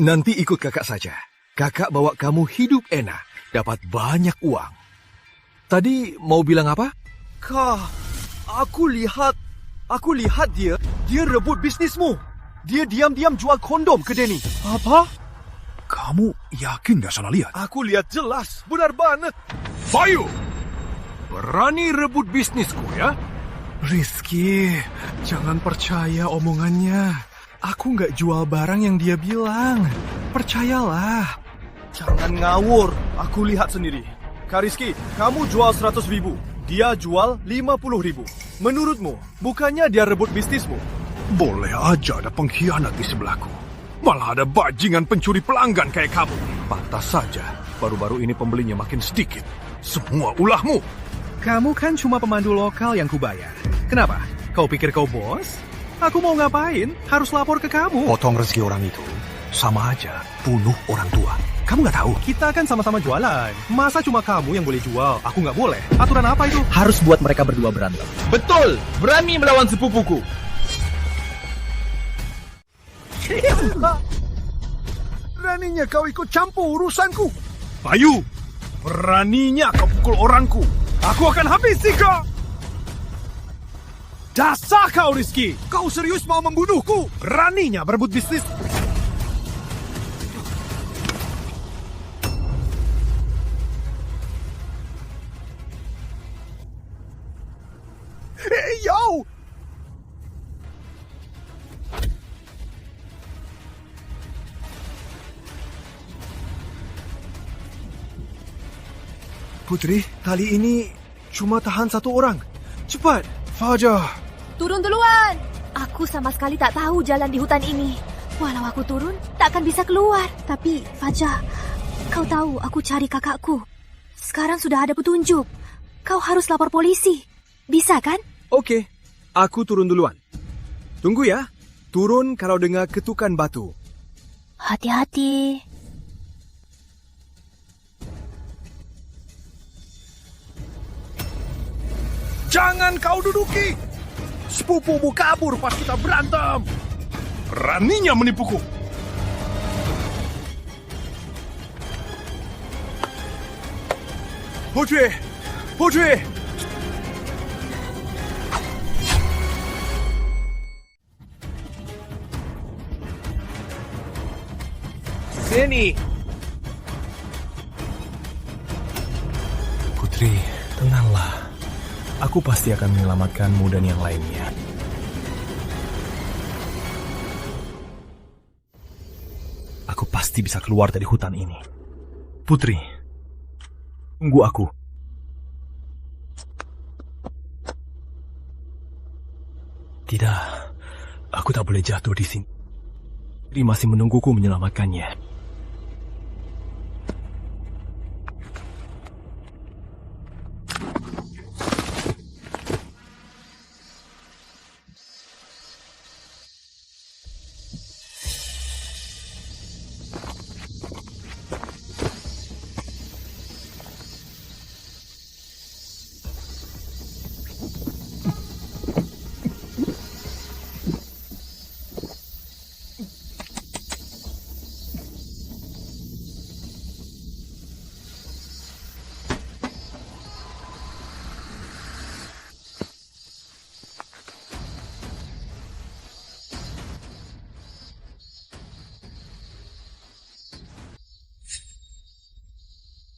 Nanti ikut kakak saja. Kakak bawa kamu hidup enak, dapat banyak uang. Tadi mau bilang apa? Kak, aku lihat dia rebut bisnismu. Dia diam-diam jual kondom ke Denny. Apa? Kamu yakin gak salah lihat? Aku lihat jelas, benar banget. Bayu! Berani rebut bisnisku ya? Rizky, jangan percaya omongannya. Aku nggak jual barang yang dia bilang. Percayalah. Jangan ngawur, aku lihat sendiri. Kak Rizky, kamu jual 100.000. Dia jual 50.000. Menurutmu, bukannya dia rebut bisnismu? Boleh aja ada pengkhianat di sebelahku. Malah ada bajingan pencuri pelanggan kayak kamu. Pantas saja, baru-baru ini pembelinya makin sedikit. Semua ulahmu. Kamu kan cuma pemandu lokal yang kubayar. Kenapa? Kau pikir kau bos? Aku mau ngapain? Harus lapor ke kamu. Potong rezeki orang itu sama aja bunuh orang tua. Kamu nggak tahu? Kita kan sama-sama jualan. Masa cuma kamu yang boleh jual? Aku nggak boleh. Aturan apa itu? Harus buat mereka berdua berantem. Betul! Berani melawan sepupuku. Beraninya kau ikut campur urusanku. Bayu, beraninya kau pukul orangku. Aku akan habisi kau. Dasar kau, Rizky. Kau serius mau membunuhku? Beraninya berebut bisnis. Hei, yo! Putri, tali ini cuma tahan satu orang. Cepat, Fajar. Turun duluan. Aku sama sekali tak tahu jalan di hutan ini. Walau aku turun, takkan bisa keluar. Tapi, Fajar, kau tahu aku cari kakakku. Sekarang sudah ada petunjuk. Kau harus lapor polisi. Bisa kan? Oke, aku turun duluan. Tunggu ya. Turun kalau dengar ketukan batu. Hati-hati. Jangan kau duduki. Sepupumu kabur pas kita berantem. Beraninya menipuku. Putri! Putri! Denny! Putri, tenanglah. Aku pasti akan menyelamatkanmu dan yang lainnya. Aku pasti bisa keluar dari hutan ini. Putri, tunggu aku. Tidak, aku tak boleh jatuh di sini. Dia masih menungguku menyelamatkannya.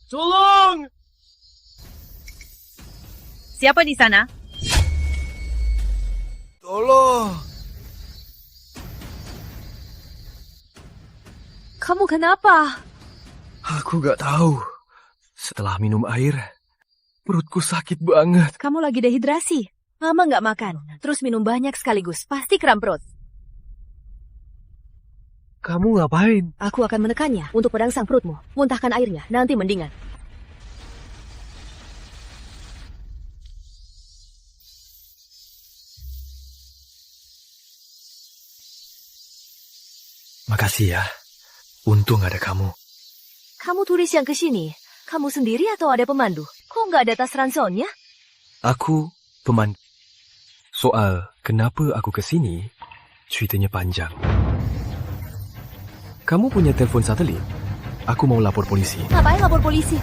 Tolong! Siapa di sana? Tolong! Kamu kenapa? Aku gak tahu. Setelah minum air, perutku sakit banget. Kamu lagi dehidrasi. Lama nggak makan, terus minum banyak sekaligus. Pasti kram perut. Kamu ngapain? Aku akan menekannya untuk merangsang perutmu. Muntahkan airnya, nanti mendingan. Makasih ya. Untung ada kamu. Kamu turis yang kesini, kamu sendiri atau ada pemandu? Kok nggak ada tas ransonnya? Aku pemandu. Soal kenapa aku kesini, ceritanya panjang. Kamu punya telepon satelit? Aku mau lapor polisi. Ngapain lapor polisi?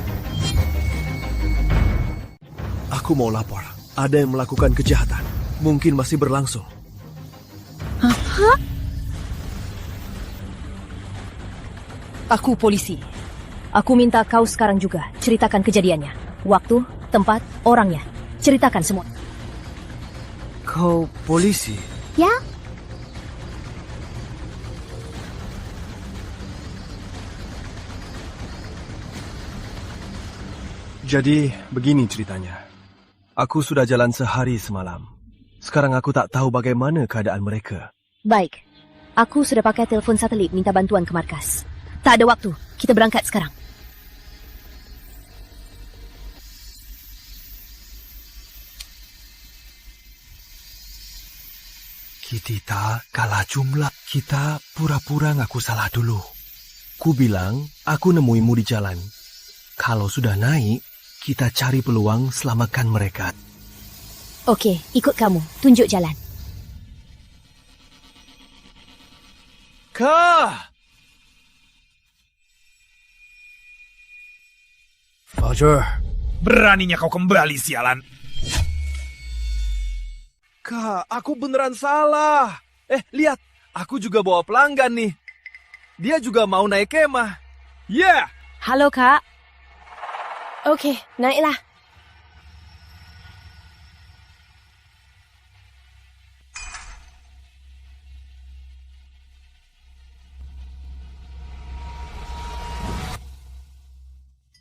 Aku mau lapor. Ada yang melakukan kejahatan. Mungkin masih berlangsung. Hah? Aku polisi. Aku minta kau sekarang juga ceritakan kejadiannya. Waktu, tempat, orangnya. Ceritakan semua. Kau polisi? Ya? Jadi, begini ceritanya. Aku sudah jalan sehari semalam. Sekarang aku tak tahu bagaimana keadaan mereka. Baik. Aku sudah pakai telepon satelit minta bantuan ke markas. Tak ada waktu. Kita berangkat sekarang. Kita kalah jumlah. Kita pura-pura ngaku salah dulu. Ku bilang, aku nemuimu di jalan. Kalau sudah naik, kita cari peluang selamatkan mereka. Oke, ikut kamu. Tunjuk jalan. Kah! Fajar, beraninya kau kembali, sialan. Kak, aku beneran salah. Lihat, aku juga bawa pelanggan nih. Dia juga mau naik kemah. Yeah! Halo, Kak. Oke, naiklah.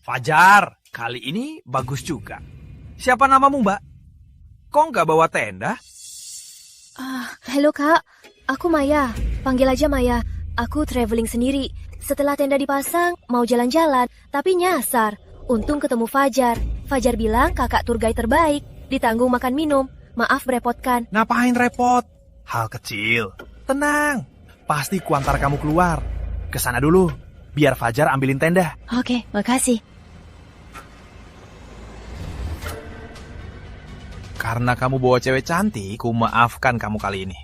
Fajar, kali ini bagus juga. Siapa namamu, Mbak? Kok nggak bawa tenda? Halo, Kak. Aku Maya. Panggil aja Maya. Aku traveling sendiri. Setelah tenda dipasang, mau jalan-jalan, tapi nyasar. Untung ketemu Fajar. Fajar bilang kakak tour guide terbaik. Ditanggung makan minum. Maaf merepotkan. Ngapain repot? Hal kecil. Tenang. Pasti kuantar kamu keluar. Kesana dulu. Biar Fajar ambilin tenda. Oke, makasih. Karena kamu bawa cewek cantik, ku maafkan kamu kali ini.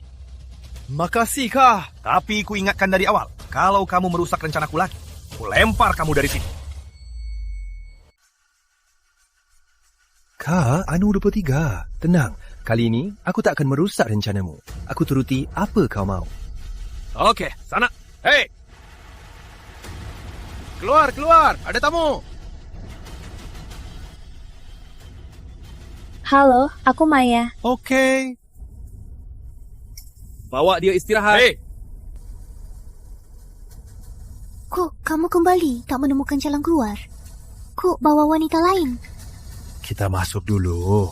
Makasih, Kak. Tapi ku ingatkan dari awal. Kalau kamu merusak rencanaku lagi, ku lempar kamu dari sini. Kak, anu 23. Tenang, kali ini aku tak akan merusak rencanamu. Aku turuti apa kau mau. Oke, sana. Hei! Keluar, keluar. Ada tamu. Halo, aku Maya. Oke. Bawa dia istirahat. Hei! Kok kamu kembali tak menemukan jalan keluar? Kok bawa wanita lain? Kita masuk dulu.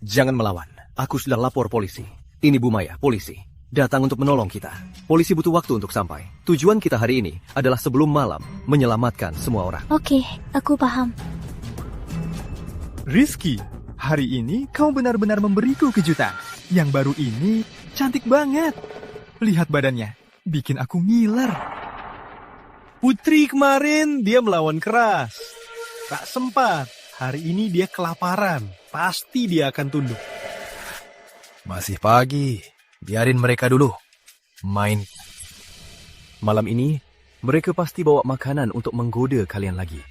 Jangan melawan. Aku sudah lapor polisi. Ini Bu Maya, polisi. Datang untuk menolong kita. Polisi butuh waktu untuk sampai. Tujuan kita hari ini adalah sebelum malam menyelamatkan semua orang. Oke, aku paham. Rizky, hari ini kau benar-benar memberiku kejutan. Yang baru ini cantik banget. Lihat badannya, bikin aku ngiler. Putri kemarin dia melawan keras. Tak sempat. Hari ini dia kelaparan. Pasti dia akan tunduk. Masih pagi. Biarin mereka dulu. Main. Malam ini, mereka pasti bawa makanan untuk menggoda kalian lagi.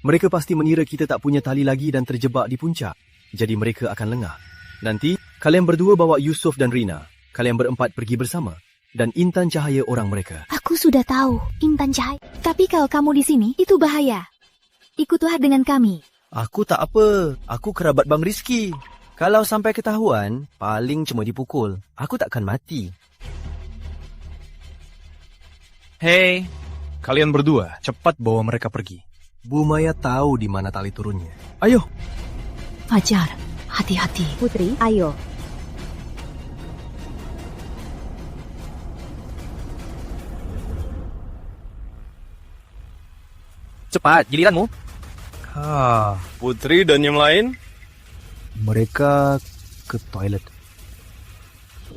Mereka pasti mengira kita tak punya tali lagi dan terjebak di puncak. Jadi mereka akan lengah. Nanti, kalian berdua bawa Yusuf dan Rina. Kalian berempat pergi bersama. Dan Intan Cahaya orang mereka. Aku Aku sudah tahu, Intan Cahaya. Tapi kalau kamu di sini, itu bahaya. Ikutlah dengan kami. Aku tak apa. Aku kerabat Bang Rizky. Kalau sampai ketahuan, paling cuma dipukul. Aku takkan mati. Hei, kalian berdua cepat bawa mereka pergi. Bu Maya tahu di mana tali turunnya. Ayo. Fajar, hati-hati. Putri, ayo. Cepat, giliranmu. Putri dan yang lain? Mereka ke toilet.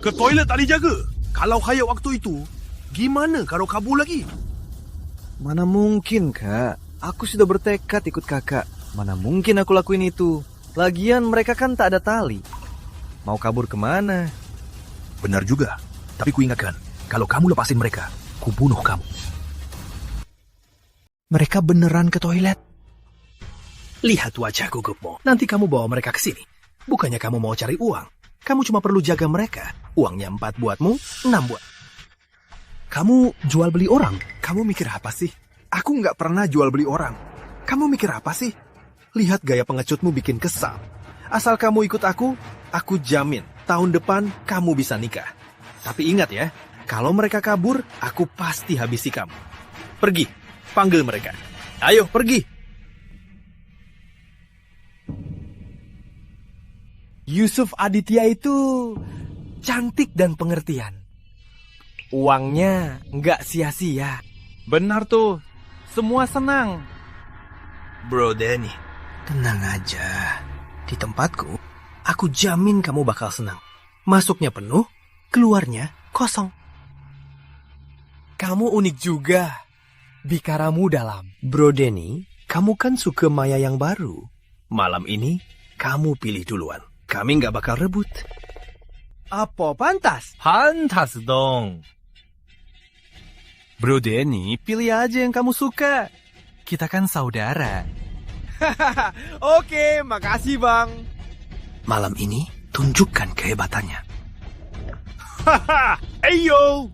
Ke toilet tak dijaga. Kalau hayat waktu itu, gimana kalau kabur lagi? Mana mungkin, Kak? Aku sudah bertekad ikut kakak. Mana mungkin aku lakuin itu? Lagian mereka kan tak ada tali. Mau kabur kemana? Benar juga. Tapi ku ingatkan, kalau kamu lepasin mereka, ku bunuh kamu. Mereka beneran ke toilet. Lihat wajah gugupmu. Nanti kamu bawa mereka ke sini. Bukannya kamu mau cari uang. Kamu cuma perlu jaga mereka. Uangnya 4 buatmu, 6 buat. Kamu jual beli orang? Kamu mikir apa sih? Aku nggak pernah jual beli orang. Kamu mikir apa sih? Lihat gaya pengecutmu bikin kesal. Asal kamu ikut aku jamin tahun depan kamu bisa nikah. Tapi ingat ya, kalau mereka kabur, aku pasti habisi kamu. Pergi, panggil mereka. Ayo, pergi. Yusuf Aditya itu cantik dan pengertian. Uangnya nggak sia-sia. Benar tuh, semua senang. Bro Danny, tenang aja. Di tempatku, aku jamin kamu bakal senang. Masuknya penuh, keluarnya kosong. Kamu unik juga. Bikaramu dalam. Bro Danny, kamu kan suka Maya yang baru. Malam ini, kamu pilih duluan. Kami nggak bakal rebut. Apa pantas? Pantas dong. Bro Denny, pilih aja yang kamu suka. Kita kan saudara. Oke, makasih bang. Malam ini, tunjukkan kehebatannya. Ayo!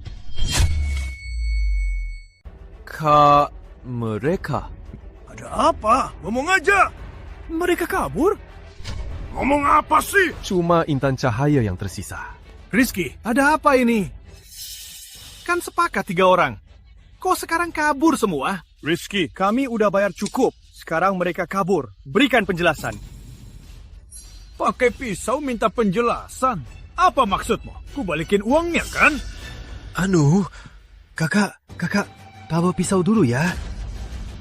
Kak, mereka. Ada apa? Ngomong aja! Mereka kabur? Ngomong apa sih? Cuma Intan Cahaya yang tersisa. Rizky, ada apa ini? Kan sepakat 3 orang. Kok sekarang kabur semua? Rizky, Kami udah bayar cukup. Sekarang mereka kabur. Berikan penjelasan. pakai pisau minta penjelasan. Apa maksudmu? Ku balikin uangnya kan? Kakak, bawa pisau dulu ya.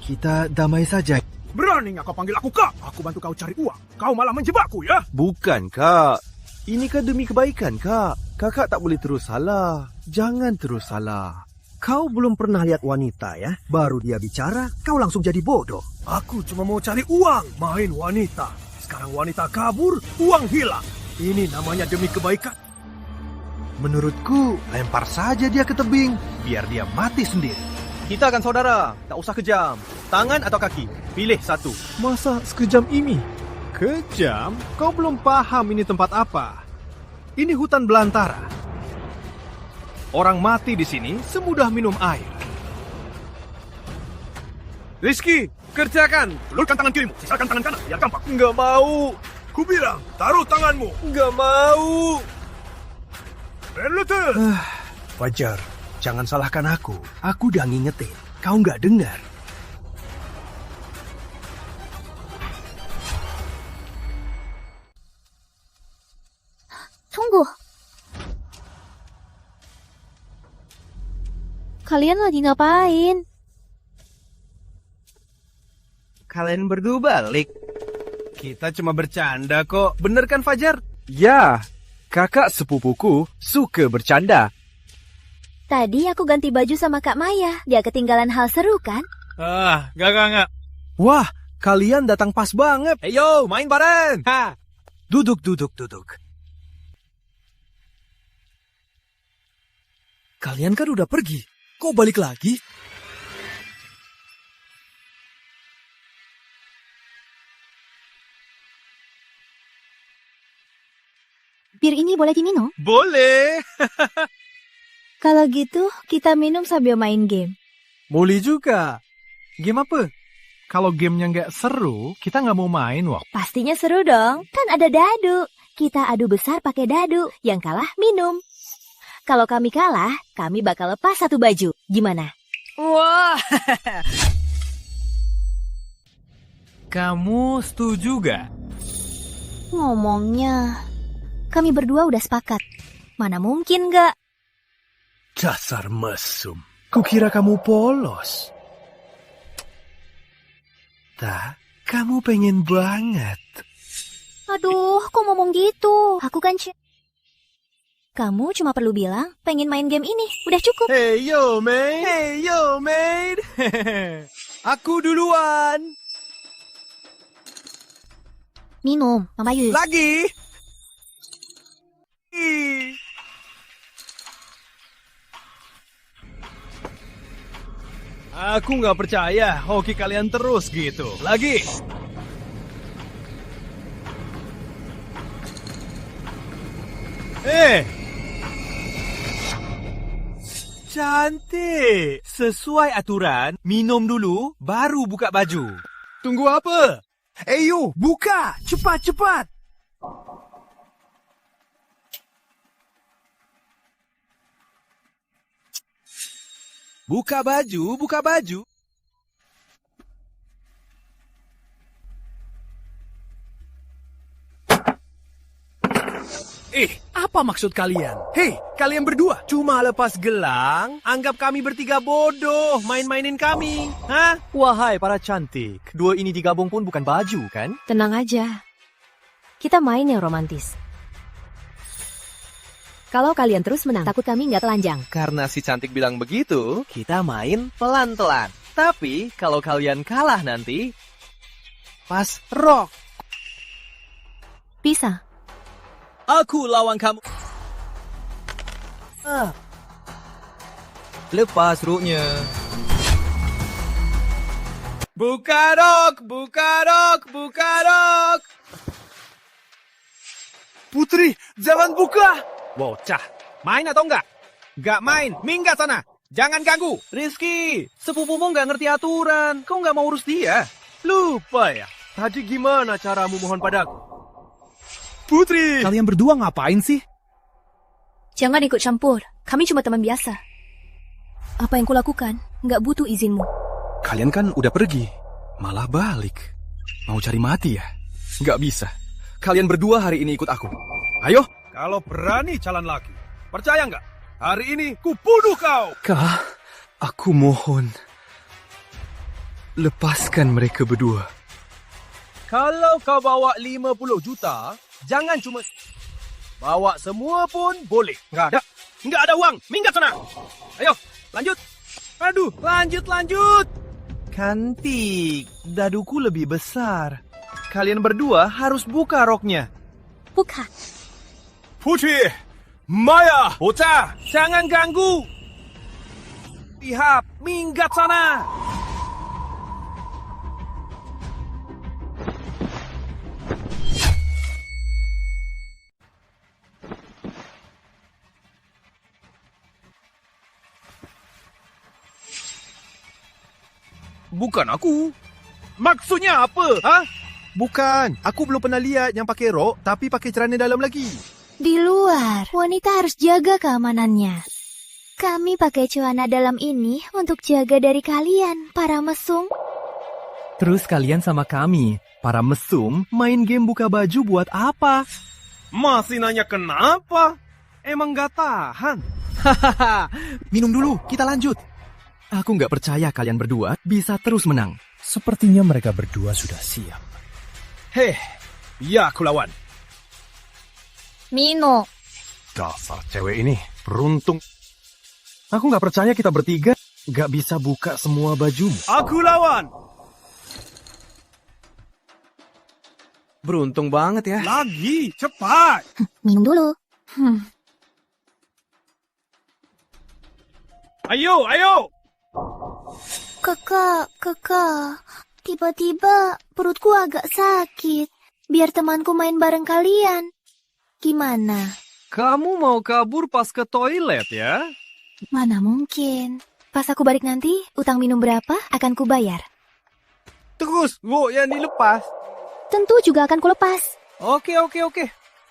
Kita damai saja. Berani nggak kau panggil aku kak? Aku bantu kau cari uang. Kau malah menjebakku ya? Bukan, Kak. Ini kan demi kebaikan, Kak. Kakak tak boleh terus salah. Jangan terus salah. Kau belum pernah lihat wanita ya? Baru dia bicara, kau langsung jadi bodoh. Aku cuma mau cari uang, main wanita. Sekarang wanita kabur, uang hilang. Ini namanya demi kebaikan. Menurutku, lempar saja dia ke tebing, biar dia mati sendiri. Kita kan saudara, tak usah kejam. Tangan atau kaki, pilih satu. Masa sekejam ini? Kejam? Kau belum paham ini tempat apa? Ini hutan belantara. Orang mati di sini semudah minum air. Rizky, kerjakan. Ulurkan tangan kirimu, sisakan tangan kanan, biar gampang. Nggak mau. Ku bilang, taruh tanganmu. Nggak mau. Berlutut. Fajar, jangan salahkan aku. Aku udah ngingetin. Kau nggak dengar. Tunggu. Kalian lagi ngapain? Kalian berdua balik. Kita cuma bercanda kok. Bener kan Fajar? Ya, kakak sepupuku suka bercanda. Tadi aku ganti baju sama Kak Maya. Dia ketinggalan hal seru kan? Enggak. Wah, kalian datang pas banget. Ayo, main bareng. Ha. Duduk. Kalian kan udah pergi. Kok balik lagi? Bir ini boleh diminum? Boleh. Kalau gitu, kita minum sambil main game. Boleh juga. Game apa? Kalau gamenya nggak seru, kita nggak mau main, wah. Pastinya seru dong, kan ada dadu. Kita adu besar pakai dadu, yang kalah minum. Kalau kami kalah, kami bakal lepas satu baju. Gimana? Wah. Kamu setuju gak? Ngomongnya, kami berdua udah sepakat. Mana mungkin gak? Dasar mesum. Kukira kamu polos. Tak, kamu pengen banget. Aduh, kok ngomong gitu? Aku kan Kamu cuma perlu bilang pengen main game ini. Udah cukup. Hey yo, mate. Hey yo, mate. Aku duluan. Minum, Mama Yus. Lagi. Aku nggak percaya hoki kalian terus gitu. Lagi. Cantik. Sesuai aturan, minum dulu, baru buka baju. Tunggu apa? Ayo, buka. Cepat-cepat. Buka baju, buka baju. Apa maksud kalian? Hei, kalian berdua cuma lepas gelang, anggap kami bertiga bodoh, main-mainin kami. Hah? Wahai para cantik, dua ini digabung pun bukan baju, kan? Tenang aja. Kita main yang romantis. Kalau kalian terus menang, takut kami nggak telanjang. Karena si cantik bilang begitu, kita main pelan-pelan. Tapi kalau kalian kalah nanti, pas rock. Bisa. Aku lawan kamu. Lepas roknya. Buka rok, buka rok, buka rok. Putri, jangan buka. Bocah, main atau enggak? Enggak main, minggat sana. Jangan ganggu. Rizky, sepupumu enggak ngerti aturan. Kau enggak mau urus dia. Lupa ya? Tadi gimana caramu mohon padaku? Putri! Kalian berdua ngapain sih? Jangan ikut campur. Kami cuma teman biasa. Apa yang kulakukan nggak butuh izinmu. Kalian kan udah pergi. Malah balik. Mau cari mati ya? Nggak bisa. Kalian berdua hari ini ikut aku. Ayo! Kalau berani calon lagi. Percaya nggak? Hari ini ku bunuh kau! Kak, aku mohon. Lepaskan mereka berdua. Kalau kau bawa 50 juta, jangan cuma bawa semua pun boleh. Nggak ada uang. Minggat sana. Ayo, lanjut. Aduh, lanjut. Cantik, daduku lebih besar. Kalian berdua harus buka roknya. Buka. Putri, Maya, Bocah, jangan ganggu. Lihat, minggat sana. Bukan aku. Maksudnya apa? Hah? Bukan, aku belum pernah lihat yang pakai rok tapi pakai celana dalam lagi. Di luar, wanita harus jaga keamanannya. Kami pakai celana dalam ini untuk jaga dari kalian, para mesum. Terus kalian sama kami, para mesum, main game buka baju buat apa? Masih nanya kenapa? Emang gak tahan? Hahaha, minum dulu, kita lanjut. Aku nggak percaya kalian berdua bisa terus menang. sepertinya mereka berdua sudah siap. Hei, ya aku lawan. Mino. Dasar cewek ini beruntung. Aku nggak percaya kita bertiga nggak bisa buka semua bajumu. Aku lawan. Beruntung banget ya. Lagi, cepat. Minum dulu. Ayo, ayo. Kakak, tiba-tiba perutku agak sakit. Biar temanku main bareng kalian. Gimana? Kamu mau kabur pas ke toilet ya? Mana mungkin. Pas aku balik nanti, utang minum berapa akan kubayar. Terus, Bu, yang dilepas. Tentu juga akan kulepas. Oke.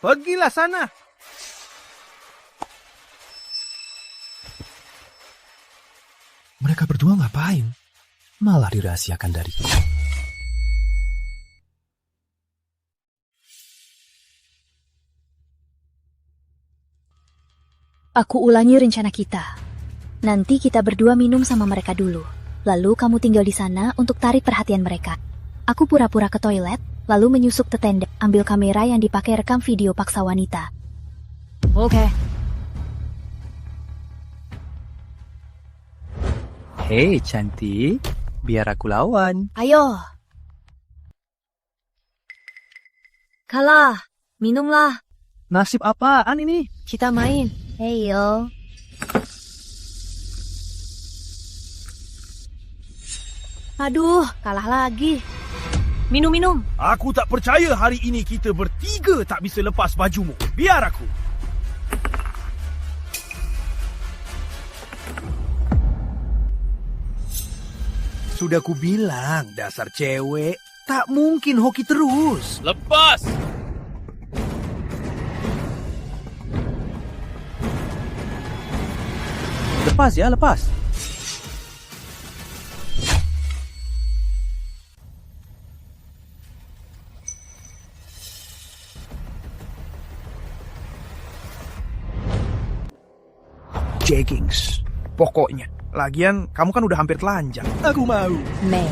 Pergilah sana. Mereka berdua ngapain? Malah dirahasiakan dariku. Aku ulangi rencana kita. Nanti kita berdua minum sama mereka dulu. Lalu kamu tinggal di sana untuk tarik perhatian mereka. Aku pura-pura ke toilet, lalu menyusup ke tenda, ambil kamera yang dipakai rekam video paksa wanita. Oke. Hei cantik, biar aku lawan. Ayo. Kalah, minumlah. Nasib apaan ini? Kita main. Hey yo. Aduh, kalah lagi. Minum. Aku tak percaya hari ini kita bertiga tak bisa lepas bajumu. Biar aku. Sudah ku bilang, dasar cewek. Tak mungkin hoki terus. Lepas! Lepas ya, lepas. Jeggings. Pokoknya. Lagian, kamu kan udah hampir telanjang. Aku mau. Mel.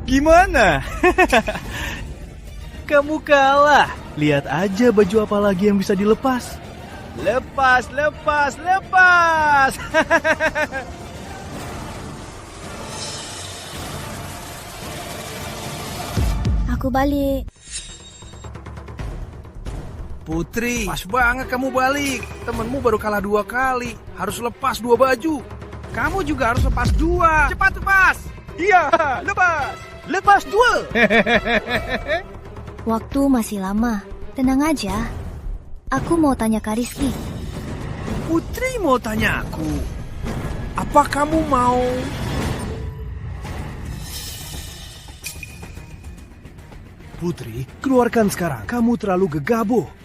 Gimana? Kamu kalah. Lihat aja baju apa lagi yang bisa dilepas. Lepas. Aku balik. Putri, pas banget kamu balik. Temenmu baru kalah 2 kali. Harus lepas 2 baju. Kamu juga harus lepas 2. Cepat lepas. Iya, lepas. Lepas 2. Waktu masih lama. Tenang aja. Aku mau tanya Kak Rizky. Putri mau tanya aku. Apa kamu mau... Putri, keluarkan sekarang. Kamu terlalu gegabah.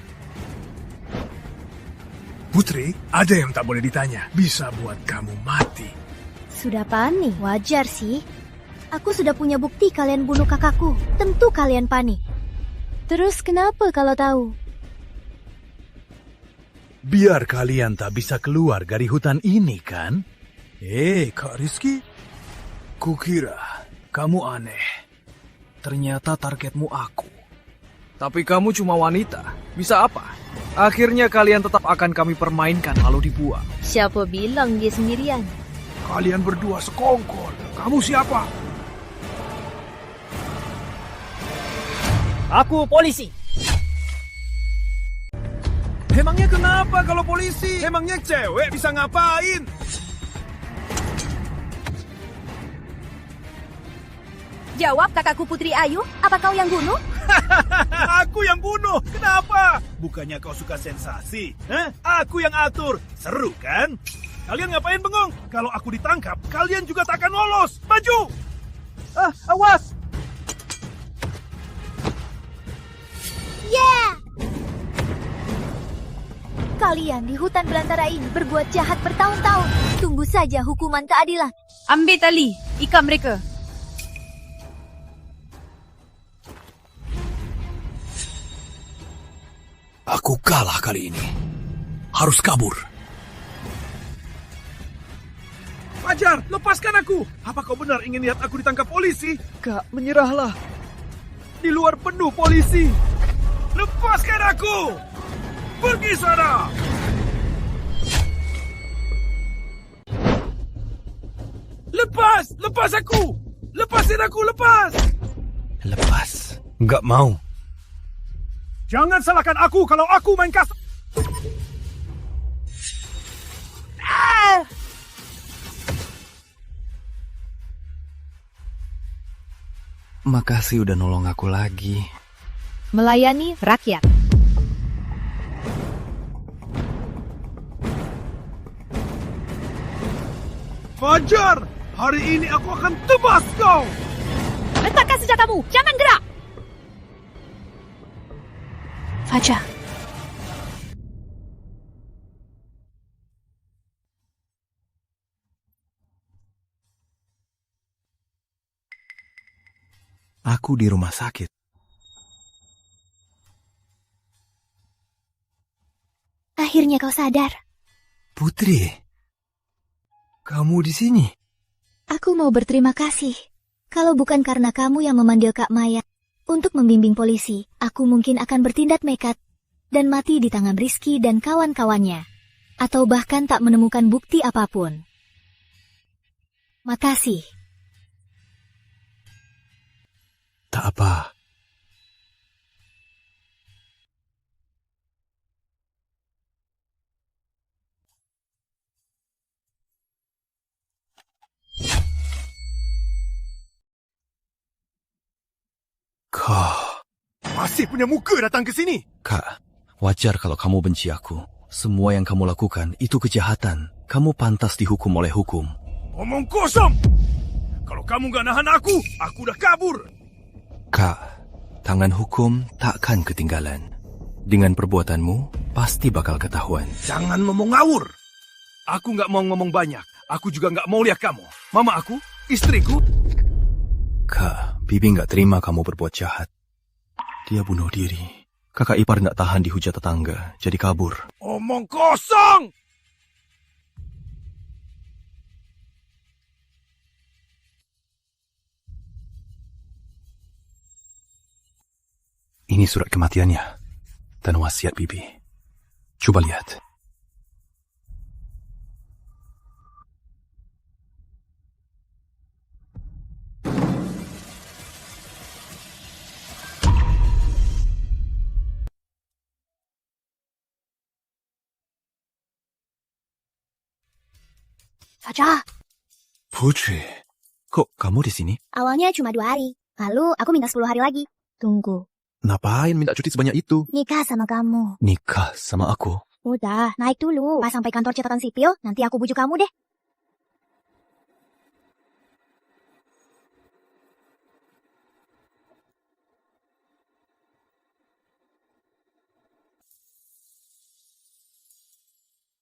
Putri, ada yang tak boleh ditanya. Bisa buat kamu mati. Sudah panik. Wajar sih. Aku sudah punya bukti kalian bunuh kakakku. Tentu kalian panik. Terus kenapa kalau tahu? Biar kalian tak bisa keluar dari hutan ini, kan? Kak Rizky. Kukira kamu aneh. Ternyata targetmu aku. Tapi kamu cuma wanita. Bisa apa? Akhirnya kalian tetap akan kami permainkan lalu dibuang. Siapa bilang dia sendirian? Kalian berdua sekongkol. Kamu siapa? Aku polisi. Emangnya kenapa kalau polisi? Emangnya cewek bisa ngapain? Jawab kakakku Putri Ayu, apa kau yang bunuh? Aku yang bunuh. Kenapa? Bukannya kau suka sensasi? Hah? Aku yang atur. Seru kan? Kalian ngapain bengong? Kalau aku ditangkap, kalian juga tak akan lolos. Maju! Awas! Yeah! Kalian di hutan belantara ini berbuat jahat bertahun-tahun. Tunggu saja hukuman keadilan. Ambil tali, ikat mereka. Aku kalah kali ini. Harus kabur. Fajar, lepaskan aku. Apa kau benar ingin lihat aku ditangkap polisi? Kak, menyerahlah. Di luar penuh polisi. Lepaskan aku. Pergi sana. Lepas aku. Lepasin aku, lepas. Lepas. Nggak mau. Jangan salahkan aku kalau aku main kasar. Makasih udah nolong aku lagi. melayani rakyat. Fajar, hari ini aku akan tebas kau. Letakkan senjatamu, jangan gerak. Fajar. Aku di rumah sakit. Akhirnya kau sadar. Putri, kamu di sini? Aku mau berterima kasih. Kalau bukan karena kamu yang memanggil Kak Maya untuk membimbing polisi, aku mungkin akan bertindak nekat dan mati di tangan Rizky dan kawan-kawannya. Atau bahkan tak menemukan bukti apapun. Makasih. Tak apa. Kau masih punya muka datang ke sini? Kak, wajar kalau kamu benci aku. Semua yang kamu lakukan itu kejahatan. Kamu pantas dihukum oleh hukum. Omong kosong! Kalau kamu gak nahan aku udah kabur. Kak, tangan hukum takkan ketinggalan. Dengan perbuatanmu, pasti bakal ketahuan. Jangan ngomong ngawur. Aku gak mau ngomong banyak. Aku juga gak mau lihat kamu. Mama aku, istriku. Kak, Bibi gak terima kamu berbuat jahat. Dia bunuh diri. Kakak ipar gak tahan dihujat tetangga, jadi kabur. Omong kosong! Ini surat kematiannya dan wasiat Bibi. Coba lihat. Fajar. Putri, kok kamu di sini? Awalnya cuma 2 hari. Lalu aku minta 10 hari lagi. Tunggu. Ngapain minta cuti sebanyak itu? Nikah sama kamu. Nikah sama aku? Udah, naik dulu. Pas sampai kantor catatan sipil, nanti aku bujuk kamu deh.